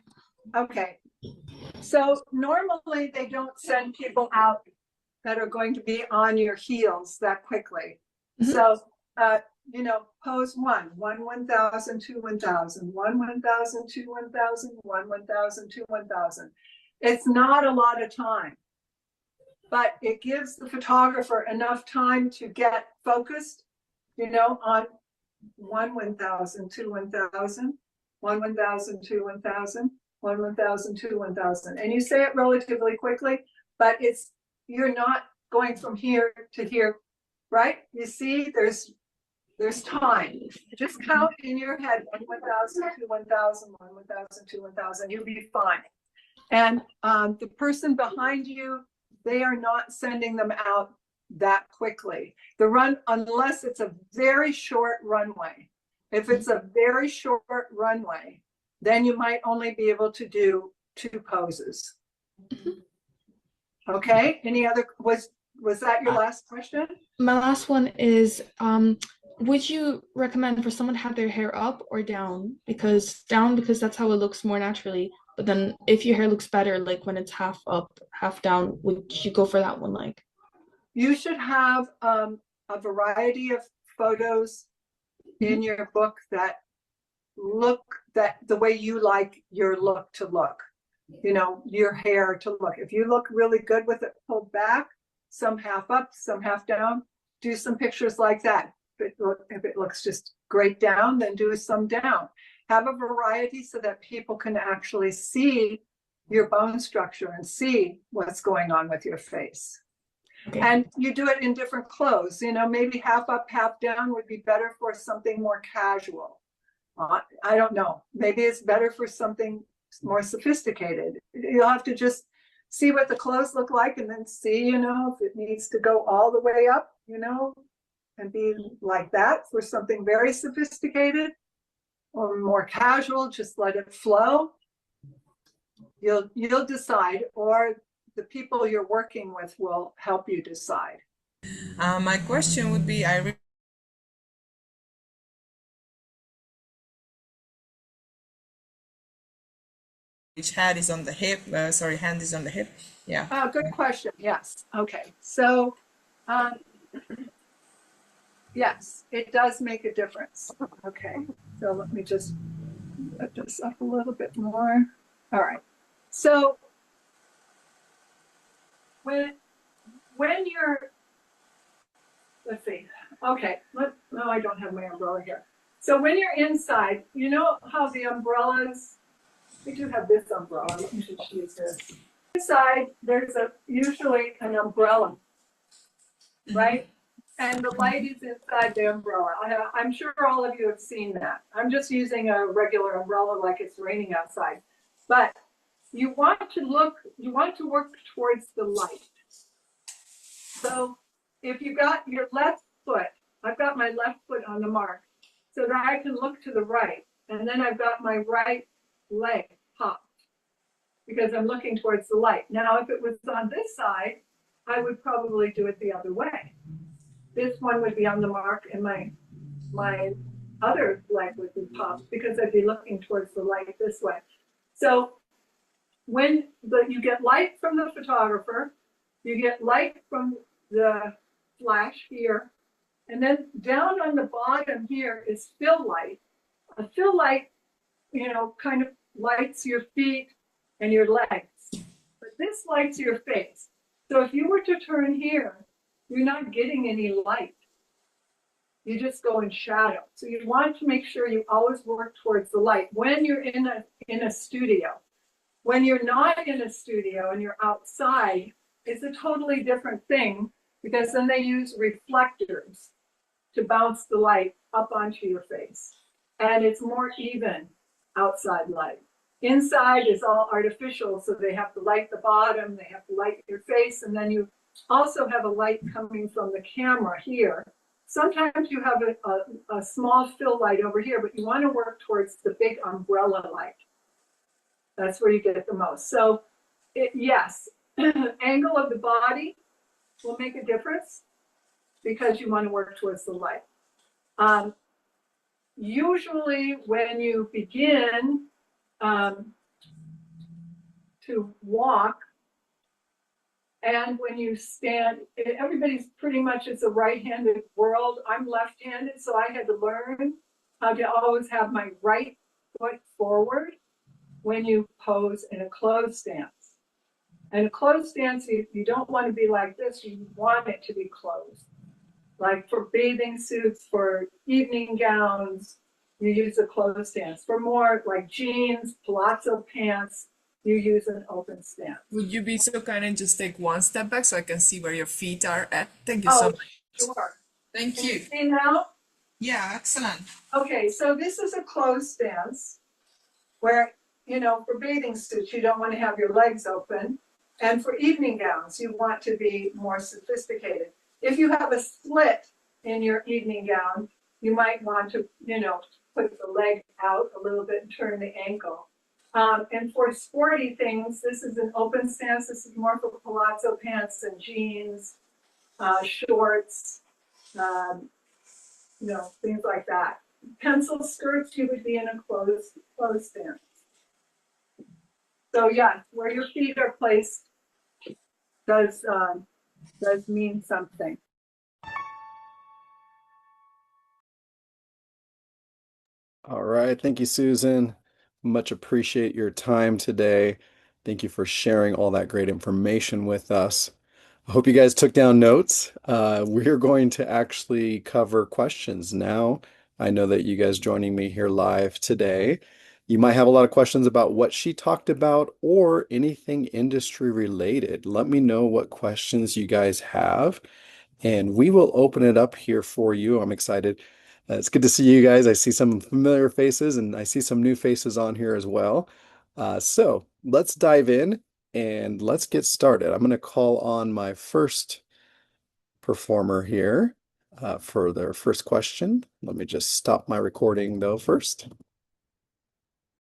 Okay. So normally they don't send people out that are going to be on your heels that quickly. So, pose one, 1,000, 2, 1,000, 1,000, 2, 1,000, 1,000, 2, 1,000. It's not a lot of time, but it gives the photographer enough time to get focused, on 1,000, 2, 1,000, 1,000, 2, 1,000, 1,000, 2, 1,000. And you say it relatively quickly, but you're not going from here to here, right? You see, there's time. Just count in your head 1,000, 2, 1,000, 1,000, 2, 1,000. You'll be fine. And the person behind you, they are not sending them out that quickly. Unless it's a very short runway. If it's a very short runway, then you might only be able to do 2 poses. Okay. Any other? Was that your last question? My last one is, would you recommend for someone to have their hair up or down? Because that's how it looks more naturally. But then if your hair looks better, like when it's half up, half down, would you go for that one? Like, you should have a variety of photos in your book that look the way you like your look to look, your hair to look. If you look really good with it pulled back, some half up, some half down, do some pictures like that. If it looks just great down, then do some down. Have a variety so that people can actually see your bone structure and see what's going on with your face. Okay. And you do it in different clothes, maybe half up, half down would be better for something more casual. I don't know. Maybe it's better for something more sophisticated. You'll have to just see what the clothes look like and then see, if it needs to go all the way up, and be like that for something very sophisticated or more casual, just let it flow. You'll decide, or the people you're working with will help you decide. My question would be, Which hand is on the hip? Sorry, hand is on the hip. Yeah. Good question. Yes. Okay. So, yes, it does make a difference. Okay. So let me just put this up a little bit more. All right. So when you're, let's see. Okay. No, I don't have my umbrella here. So when you're inside, you know how the umbrellas, we do have this umbrella. Let me just use this. Inside, there's usually an umbrella, right? And the light is inside the umbrella. I'm sure all of you have seen that. I'm just using a regular umbrella like it's raining outside. But you want to work towards the light. So if you got your left foot, I've got my left foot on the mark so that I can look to the right. And then I've got my right leg popped because I'm looking towards the light. Now, if it was on this side, I would probably do it the other way. This one would be on the mark and my other leg would be popped because I'd be looking towards the light this way. So when you get light from the photographer, you get light from the flash here, and then down on the bottom here is fill light. A fill light, kind of lights your feet and your legs, but this lights your face. So if you were to turn here, you're not getting any light. You just go in shadow. So you want to make sure you always work towards the light when you're in a studio. When you're not in a studio and you're outside, it's a totally different thing because then they use reflectors to bounce the light up onto your face. And it's more even outside light. Inside is all artificial, so they have to light the bottom, they have to light your face, and then you also have a light coming from the camera here. Sometimes you have a small fill light over here, but you want to work towards the big umbrella light. That's where you get it the most. So yes, angle of the body will make a difference because you want to work towards the light. Usually when you begin to walk and when you stand, everybody's pretty much, it's a right-handed world. I'm left-handed, so I had to learn how to always have my right foot forward when you pose in a closed stance. And a closed stance, you don't want to be like this, you want it to be closed. Like for bathing suits, for evening gowns, you use a closed stance. For more like jeans, palazzo pants, you use an open stance. Would you be so kind and just take one step back so I can see where your feet are at? Thank you so much. Sure. Thank Can you. you see now? Yeah, excellent. Okay, so this is a closed stance where, for bathing suits, you don't want to have your legs open. And for evening gowns, you want to be more sophisticated. If you have a slit in your evening gown, you might want to, put the leg out a little bit and turn the ankle. And for sporty things, this is an open stance. This is more for palazzo pants and jeans, shorts, things like that. Pencil skirts, you would be in a closed stance. So yeah, where your feet are placed does mean something. All right. Thank you, Susan. Much appreciate your time today. Thank you for sharing all that great information with us. I hope you guys took down notes. We're going to actually cover questions now. I know that you guys joining me here live today, you might have a lot of questions about what she talked about or anything industry related. Let me know what questions you guys have, and we will open it up here for you. I'm excited. It's good to see you guys. I see some familiar faces and I see some new faces on here as well. So let's dive in and let's get started. I'm going to call on my first performer here for their first question. Let me just stop my recording though first.